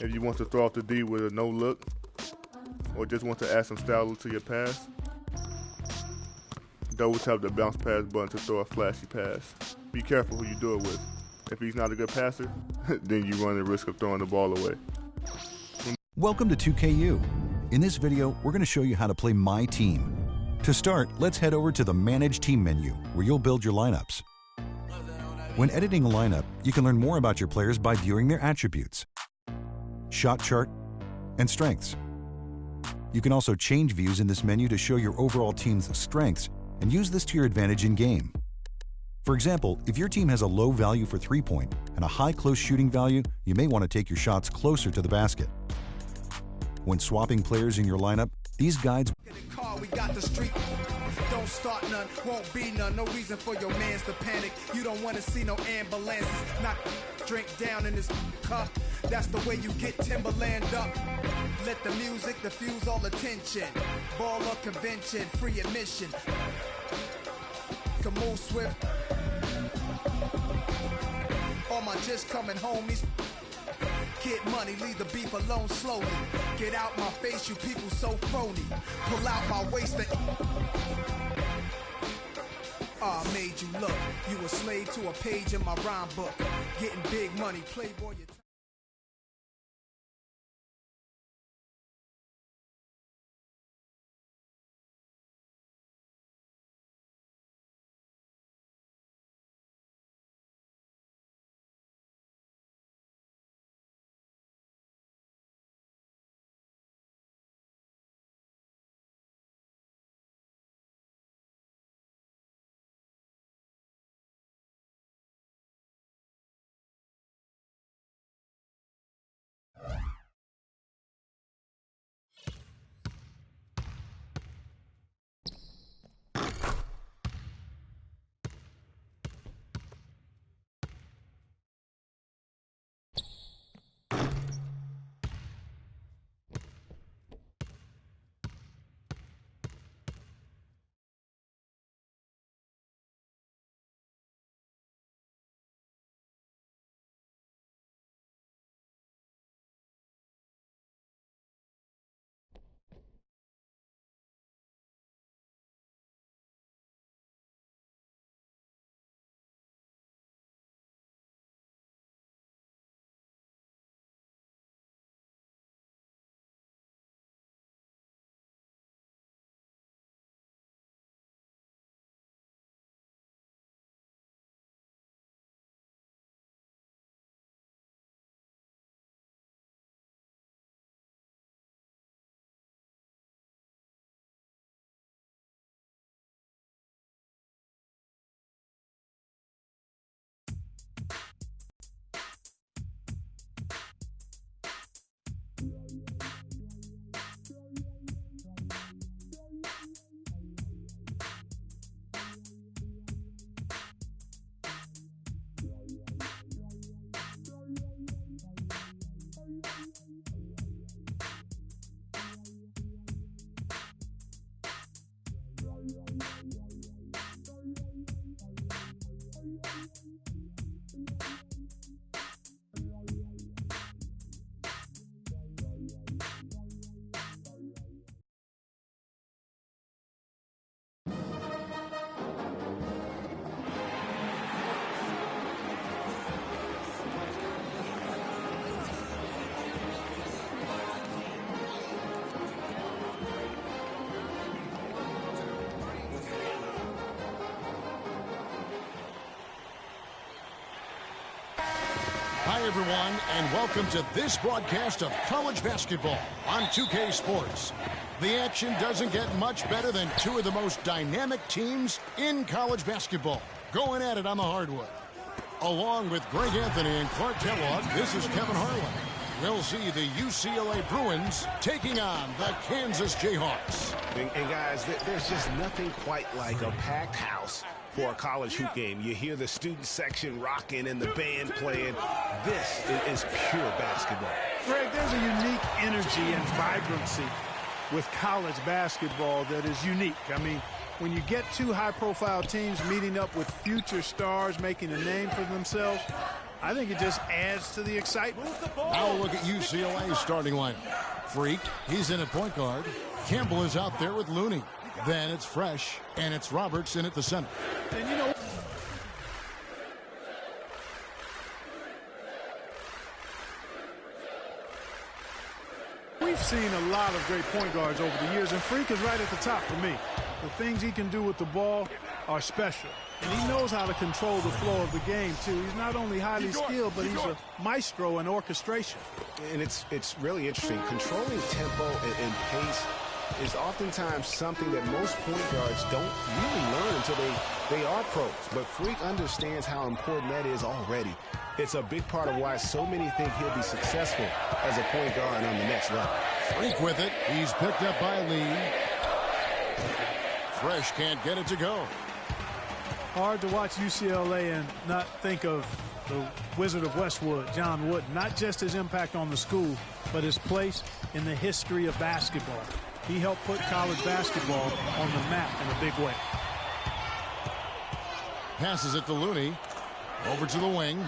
If you want to throw off the D with a no look or just want to add some style to your pass, double tap the bounce pass button to throw a flashy pass. Be careful who you do it with. If he's not a good passer, then you run the risk of throwing the ball away. Welcome to 2KU. In this video, we're going to show you how to play My Team. To start, let's head over to the Manage Team menu, where you'll build your lineups. When editing a lineup, you can learn more about your players by viewing their attributes, shot chart, and strengths. You can also change views in this menu to show your overall team's strengths and use this to your advantage in game. For example, if your team has a low value for three-point and a high close shooting value, you may want to take your shots closer to the basket. When swapping players in your lineup, these guides We got the street. Don't start none, won't be none. No reason for your mans to panic. You don't want to see no ambulances. Not drink down in this cup. That's the way you get Timberland up. Let the music diffuse all attention. Baller convention, free admission. Can move swift. All my just coming homies. Get money, leave the beef alone slowly. Get out my face, you people so phony. Pull out my waist and I made you look. You a slave to a page in my rhyme book. Getting big money, playboy. Hi, everyone, and welcome to this broadcast of college basketball on 2K Sports. The action doesn't get much better than two of the most dynamic teams in college basketball going at it on the hardwood. Along with Greg Anthony and Clark Kellogg, this is Kevin Harlan. We'll see the UCLA Bruins taking on the Kansas Jayhawks. And guys, there's just nothing quite like a packed house for a college hoop game. You hear the student section rocking and the band playing. This is pure basketball. Greg, there's a unique energy and vibrancy with college basketball that is unique. I mean, when you get two high-profile teams meeting up with future stars making a name for themselves, I think it just adds to the excitement. Now look at UCLA's starting lineup. Freak, he's in at point guard. Campbell is out there with Looney. Then it's Fresh, and it's Roberts in at the center. And you know, we've seen a lot of great point guards over the years, and Freak is right at the top for me. The things he can do with the ball are special. And he knows how to control the flow of the game, too. He's not only highly skilled, but he's a maestro in orchestration. And it's really interesting. Controlling tempo and pace is oftentimes something that most point guards don't really learn until they are pros. But Freak understands how important that is already. It's a big part of why so many think he'll be successful as a point guard on the next level. Freak with it. He's picked up by Lee. Fresh can't get it to go. Hard to watch UCLA and not think of the Wizard of Westwood, John Wooden. Not just his impact on the school, but his place in the history of basketball. He helped put college basketball on the map in a big way. Passes it to Looney. Over to the wing.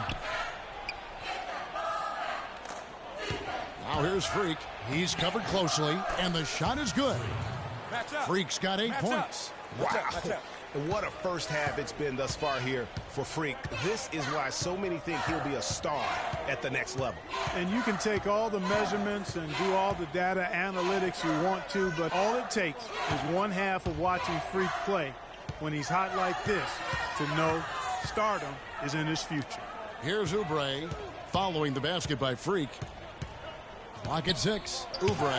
Now here's Freak. He's covered closely, and the shot is good. Freak's got 8 points. Wow. And what a first half it's been thus far here for Freak. This is why so many think he'll be a star at the next level. And you can take all the measurements and do all the data analytics you want to, but all it takes is one half of watching Freak play when he's hot like this to know stardom is in his future. Here's Oubre following the basket by Freak. Clock at 6. Oubre,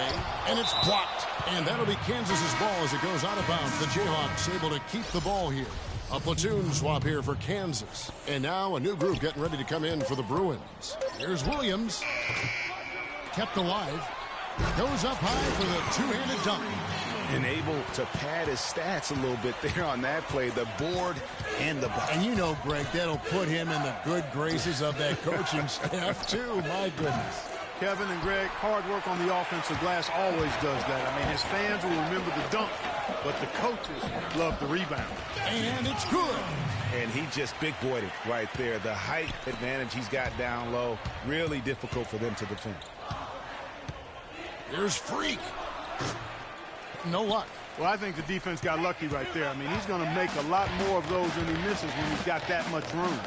and it's blocked. And that'll be Kansas's ball as it goes out of bounds. The Jayhawks able to keep the ball here. A platoon swap here for Kansas. And now a new group getting ready to come in for the Bruins. Here's Williams. Kept alive. Goes up high for the two-handed dunk. And able to pad his stats a little bit there on that play. The board and the bucket. And you know, Greg, that'll put him in the good graces of that coaching staff, too. My goodness. Kevin and Greg, hard work on the offensive glass always does that. I mean, his fans will remember the dunk, but the coaches love the rebound. And it's good. And he just big-boyed it right there. The height advantage he's got down low, really difficult for them to defend. Here's Freak. No luck. Well, I think the defense got lucky right there. I mean, he's going to make a lot more of those than he misses when he's got that much room.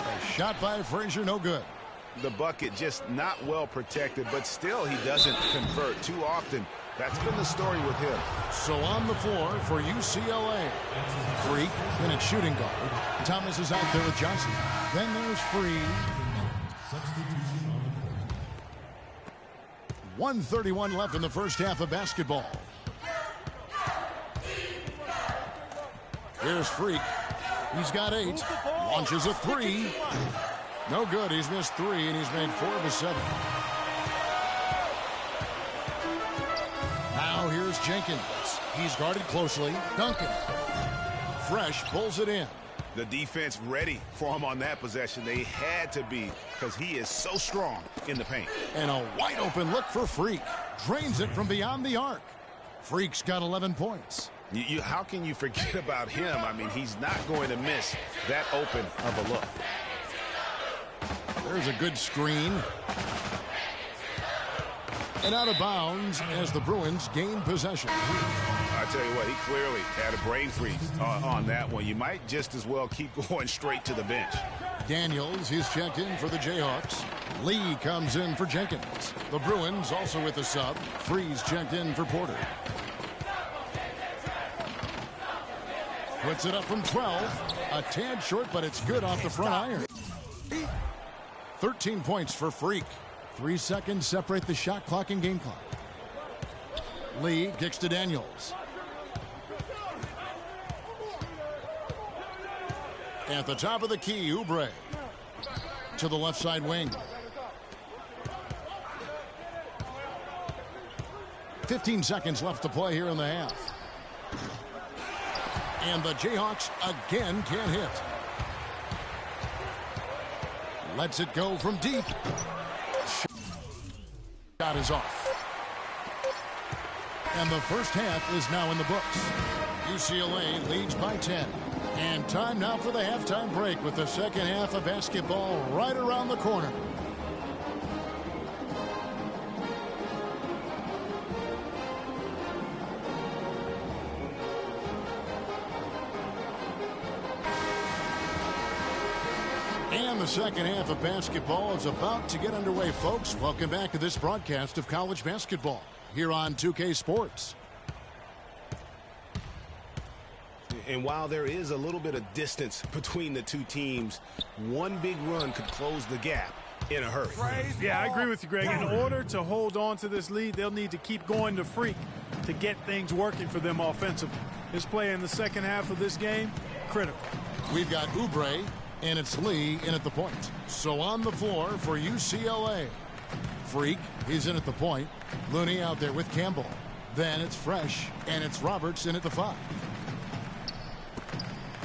A shot by Frazier, no good. The bucket just not well protected, but still he doesn't convert too often. That's been the story with him. So on the floor for UCLA. Freak in at shooting guard. Thomas is out there with Johnson. Then there's Free. 1:31 left in the first half of basketball. Here's Freak. He's got 8. Launches a 3. No good. He's missed 3, and he's made 4 of his 7. Now here's Jenkins. He's guarded closely. Duncan. Fresh pulls it in. The defense ready for him on that possession. They had to be, because he is so strong in the paint. And a wide open look for Freak. Drains it from beyond the arc. Freak's got 11 points. How can you forget about him? I mean, he's not going to miss that open of a look. There's a good screen. And out of bounds as the Bruins gain possession. I tell you what, he clearly had a brain freeze on that one. You might just as well keep going straight to the bench. Daniels, he's checked in for the Jayhawks. Lee comes in for Jenkins. The Bruins also with a sub. Freeze checked in for Porter. Puts it up from 12. A tad short, but it's good off the front iron. 13 points for Freak. 3 seconds separate the shot clock and game clock. Lee kicks to Daniels. At the top of the key, Oubre. To the left side wing. 15 seconds left to play here in the half. And the Jayhawks again can't hit. Lets it go from deep. Shot is off. And the first half is now in the books. UCLA leads by 10. And time now for the halftime break with the second half of basketball right around the corner. And the second half of basketball is about to get underway, folks. Welcome back to this broadcast of college basketball here on 2K Sports. And while there is a little bit of distance between the two teams, one big run could close the gap in a hurry. Yeah, I agree with you, Greg. In order to hold on to this lead, they'll need to keep going to Freak to get things working for them offensively. His play in the second half of this game, critical. We've got Oubre, and it's Lee in at the point. So on the floor for UCLA. Freak, he's in at the point. Looney out there with Campbell. Then it's Fresh, and it's Roberts in at the 5.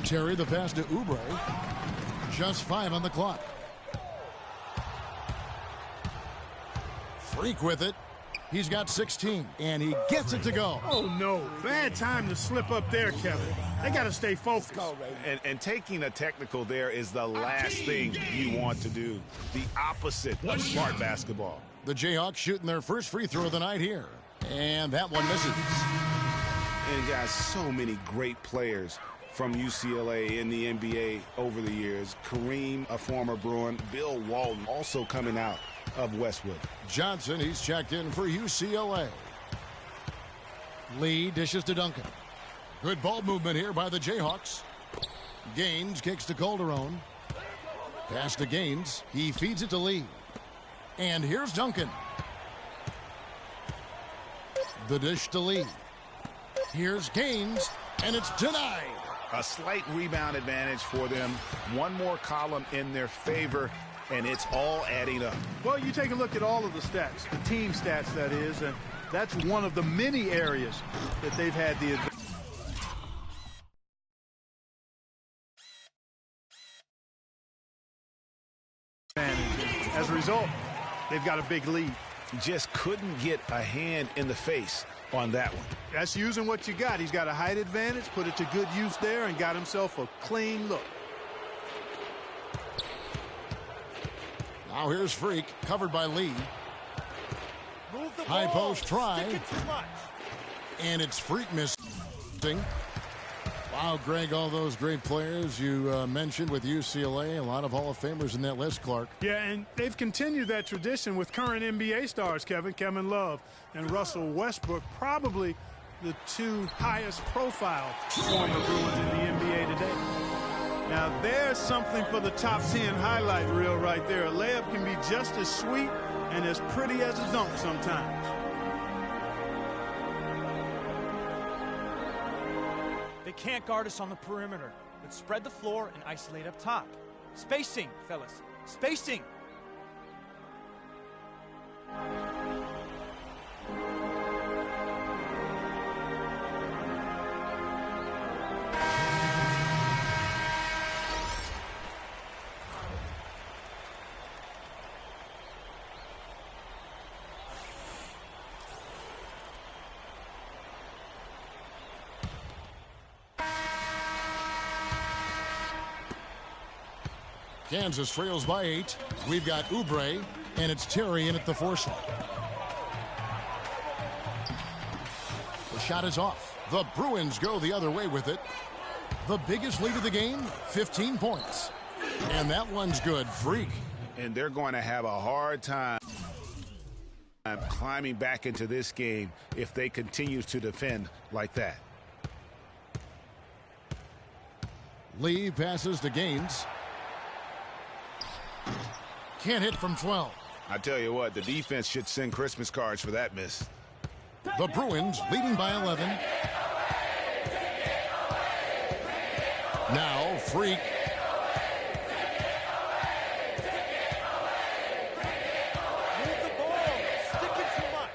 Terry the pass to Oubre. Just 5 on the clock. Freak with it. He's got 16, and he gets it to go. Oh, no. Bad time to slip up there, Kevin. They got to stay focused. And taking a technical there is the last thing you want to do. The opposite of smart basketball. The Jayhawks shooting their first free throw of the night here. And that one misses. And, guys, so many great players from UCLA in the NBA over the years. Kareem, a former Bruin. Bill Walton also coming out of Westwood. Johnson, he's checked in for UCLA. Lee dishes to Duncan. Good ball movement here by the Jayhawks. Gaines kicks to Calderon. Pass to Gaines. He feeds it to Lee. And here's Duncan. The dish to Lee. Here's Gaines, and it's denied. A slight rebound advantage for them. One more column in their favor, and it's all adding up. Well, you take a look at all of the stats, the team stats, that is, and that's one of the many areas that they've had the advantage. As a result, they've got a big lead. Just couldn't get a hand in the face on that one. That's using what you got. He's got a height advantage, put it to good use there, and got himself a clean look. Now here's Freak, covered by Lee. High post try. And it's Freak missing. Wow, Greg, all those great players you mentioned with UCLA, a lot of Hall of Famers in that list, Clark. Yeah, and they've continued that tradition with current NBA stars, Kevin Love and Russell Westbrook, probably the two highest profile former Bruins in the NBA today. Now, there's something for the top 10 highlight reel right there. A layup can be just as sweet and as pretty as a dunk sometimes. They can't guard us on the perimeter. Let's spread the floor and isolate up top. Spacing, fellas. Spacing. Kansas trails by 8. We've got Oubre, and it's Terry in at the foursome. The shot is off. The Bruins go the other way with it. The biggest lead of the game, 15 points. And that one's good. Freak. And they're going to have a hard time climbing back into this game if they continue to defend like that. Lee passes to Gaines. Can't hit from 12. I tell you what, the defense should send Christmas cards for that miss. The Bruins leading by 11. Now Freak. Move the ball. Stick it too much.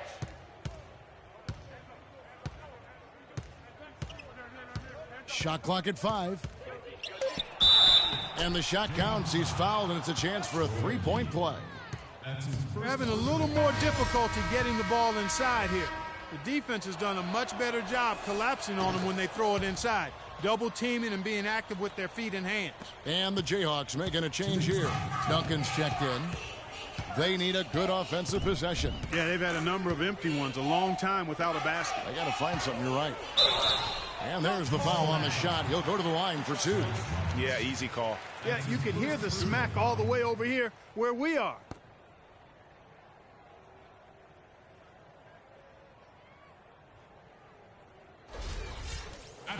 Shot clock at 5. And the shot counts. He's fouled, and it's a chance for a three-point play. We're having a little more difficulty getting the ball inside here. The defense has done a much better job collapsing on them when they throw it inside, double teaming and being active with their feet and hands. And the Jayhawks making a change here. Duncan's checked in. They need a good offensive possession. Yeah, they've had a number of empty ones, a long time without a basket. They got to find something. You're right. And there's the foul on the shot. He'll go to the line for 2. Yeah, easy call. Yeah, you can hear the smack all the way over here where we are.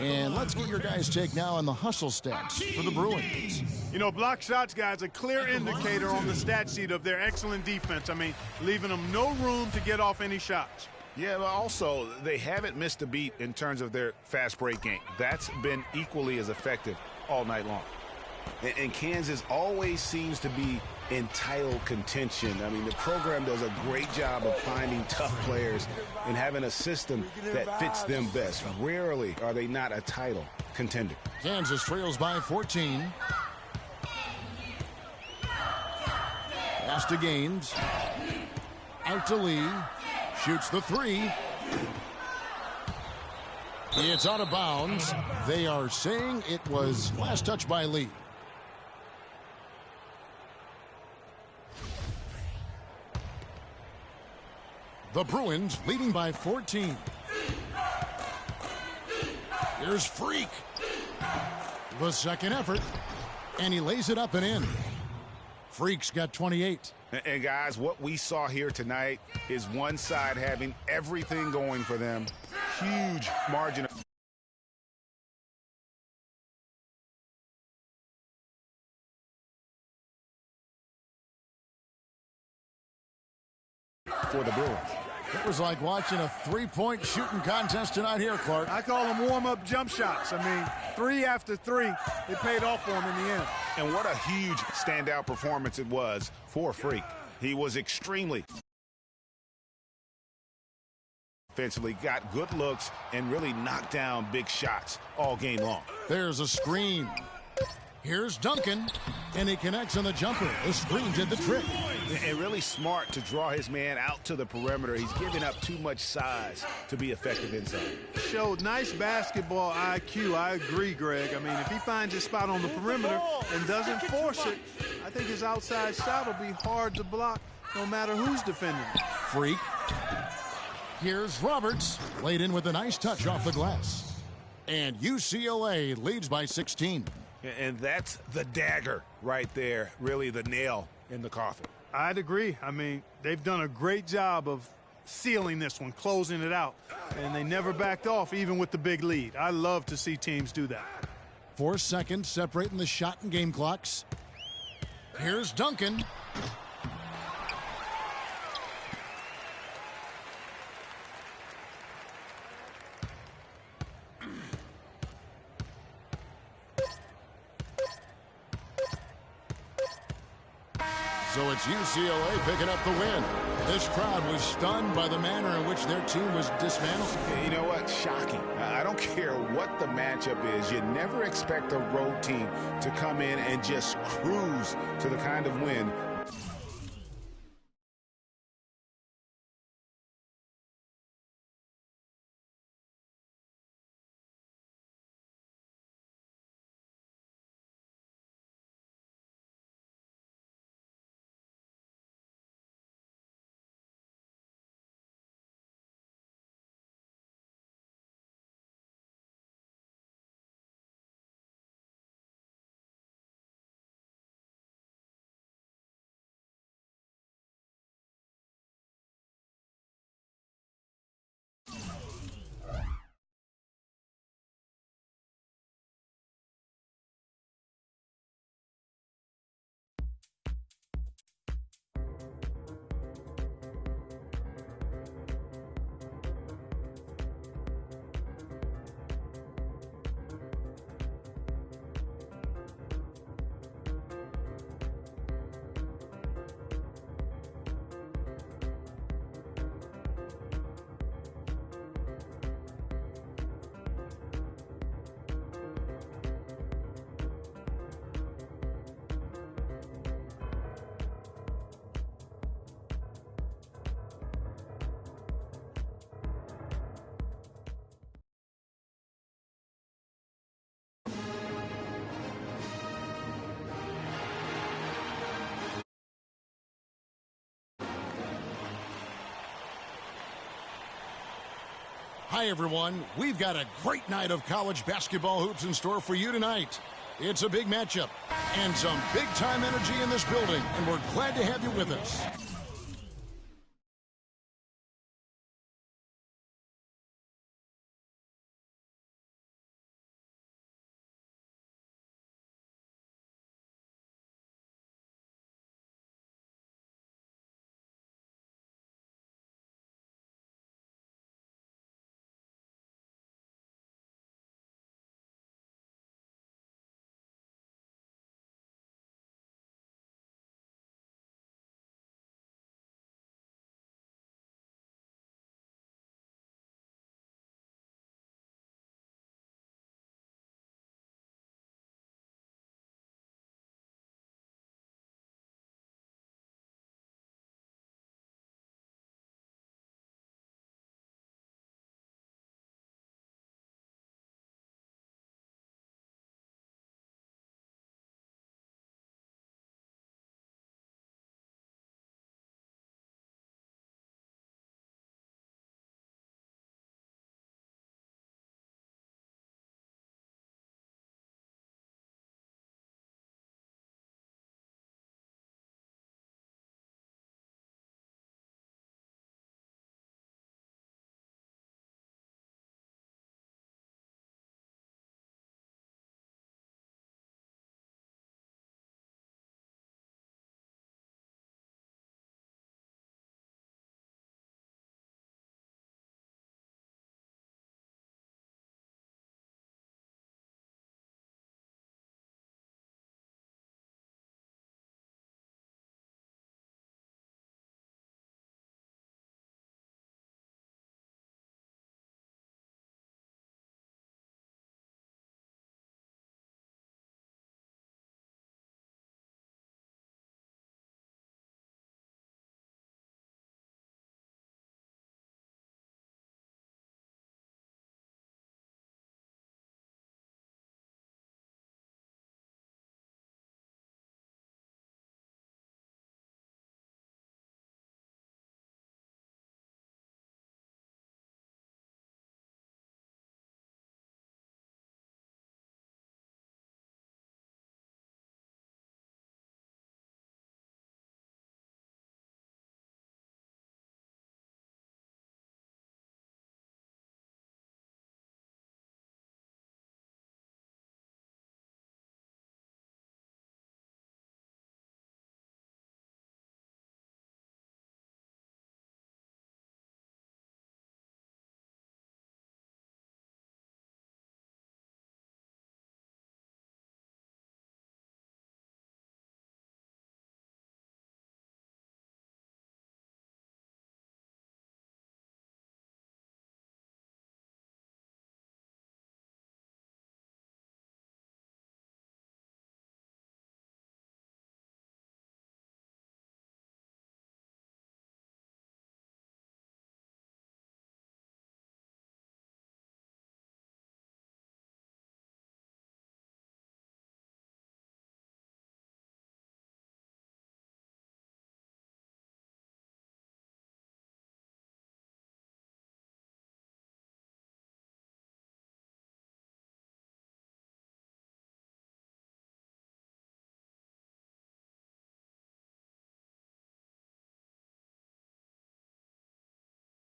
And let's get your guys' take now on the hustle stats for the Bruins. You know, block shots, guys, a clear indicator on the stat sheet of their excellent defense. I mean, leaving them no room to get off any shots. Yeah, but also, they haven't missed a beat in terms of their fast break game. That's been equally as effective all night long. And Kansas always seems to be in title contention. I mean, the program does a great job of finding tough players and having a system that fits them best. Rarely are they not a title contender. Kansas trails by 14. Pass to Gaines. Out to Lee. Shoots the 3. It's out of bounds. They are saying it was last touch by Lee. The Bruins leading by 14. Here's Freak. The second effort. And he lays it up and in. Freak's got 28. And guys, what we saw here tonight is one side having everything going for them. Huge margin of for the Bruins. It was like watching a three-point shooting contest tonight here, Clark. I call them warm-up jump shots. I mean, 3 after 3, it paid off for him in the end. And what a huge standout performance it was for Freak. He was extremely offensively, got good looks, and really knocked down big shots all game long. There's a screen. Here's Duncan, and he connects on the jumper. The screen did the trick. And really smart to draw his man out to the perimeter. He's giving up too much size to be effective inside. Showed nice basketball IQ. I agree, Greg. I mean, if he finds his spot on the perimeter and doesn't force it, I think his outside shot will be hard to block no matter who's defending him. Freak. Here's Roberts, laid in with a nice touch off the glass. And UCLA leads by 16. And that's the dagger right there, really the nail in the coffin. I'd agree. I mean, they've done a great job of sealing this one, closing it out. And they never backed off, even with the big lead. I love to see teams do that. 4 seconds separating the shot and game clocks. Here's Duncan. So it's UCLA picking up the win. This crowd was stunned by the manner in which their team was dismantled. You know what? Shocking. I don't care what the matchup is. You never expect a road team to come in and just cruise to the kind of win Hi, everyone. We've got a great night of college basketball hoops in store for you tonight. It's a big matchup and some big-time energy in this building, and we're glad to have you with us.